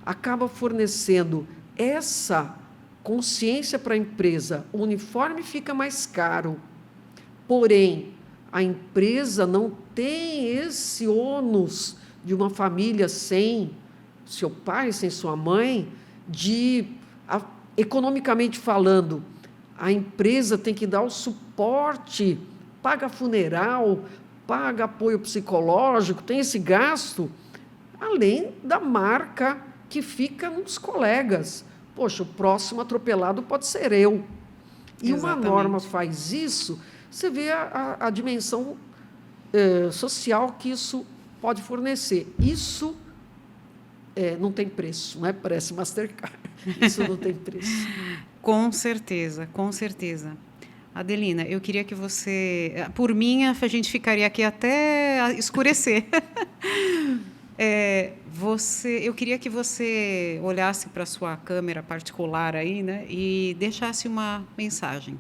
acaba fornecendo essa consciência para a empresa, o uniforme fica mais caro, porém, a empresa não tem esse ônus de uma família sem seu pai, sem sua mãe, economicamente falando, a empresa tem que dar o suporte, paga funeral, paga apoio psicológico, tem esse gasto. além da marca que fica nos colegas. Poxa, o próximo atropelado pode ser eu. E Exatamente. uma norma faz isso, você vê a dimensão social que isso pode fornecer. Isso não tem preço, não é? Parece Mastercard. Isso não tem preço. Com certeza, com certeza. Adelina, eu queria que você... Por mim, a gente ficaria aqui até escurecer. Eu queria que você olhasse para a sua câmera particular aí, né, e deixasse uma mensagem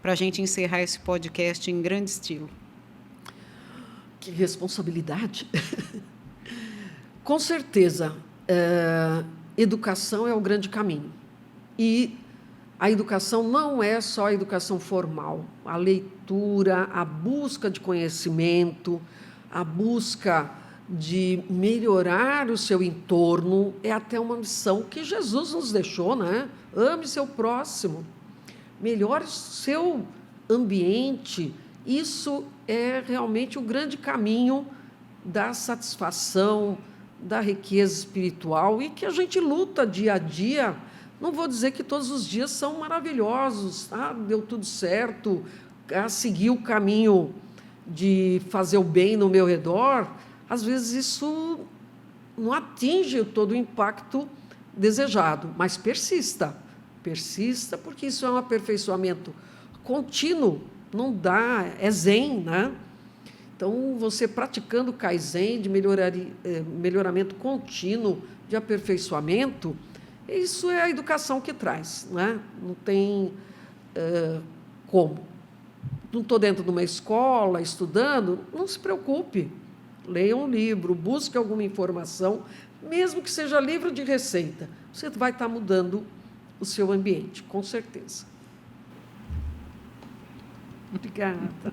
para a gente encerrar esse podcast em grande estilo. Que responsabilidade! Com certeza, educação é o grande caminho. E a educação não é só a educação formal. A leitura, a busca de conhecimento, a busca de melhorar o seu entorno, é até uma missão que Jesus nos deixou, né? Ame seu próximo, melhore o seu ambiente. Isso é realmente o grande caminho da satisfação, da riqueza espiritual, e que a gente luta dia a dia. Não vou dizer que todos os dias são maravilhosos, deu tudo certo, segui o caminho de fazer o bem no meu redor. Às vezes isso não atinge todo o impacto desejado, mas persista, porque isso é um aperfeiçoamento contínuo, não dá, é zen, né? Então, você praticando o Kaizen, de melhoramento contínuo, de aperfeiçoamento, isso é a educação que traz, né? Não tem como. Não estou dentro de uma escola, estudando, não se preocupe. Leia um livro, busque alguma informação, mesmo que seja livro de receita. Você vai estar mudando o seu ambiente, com certeza. Obrigada.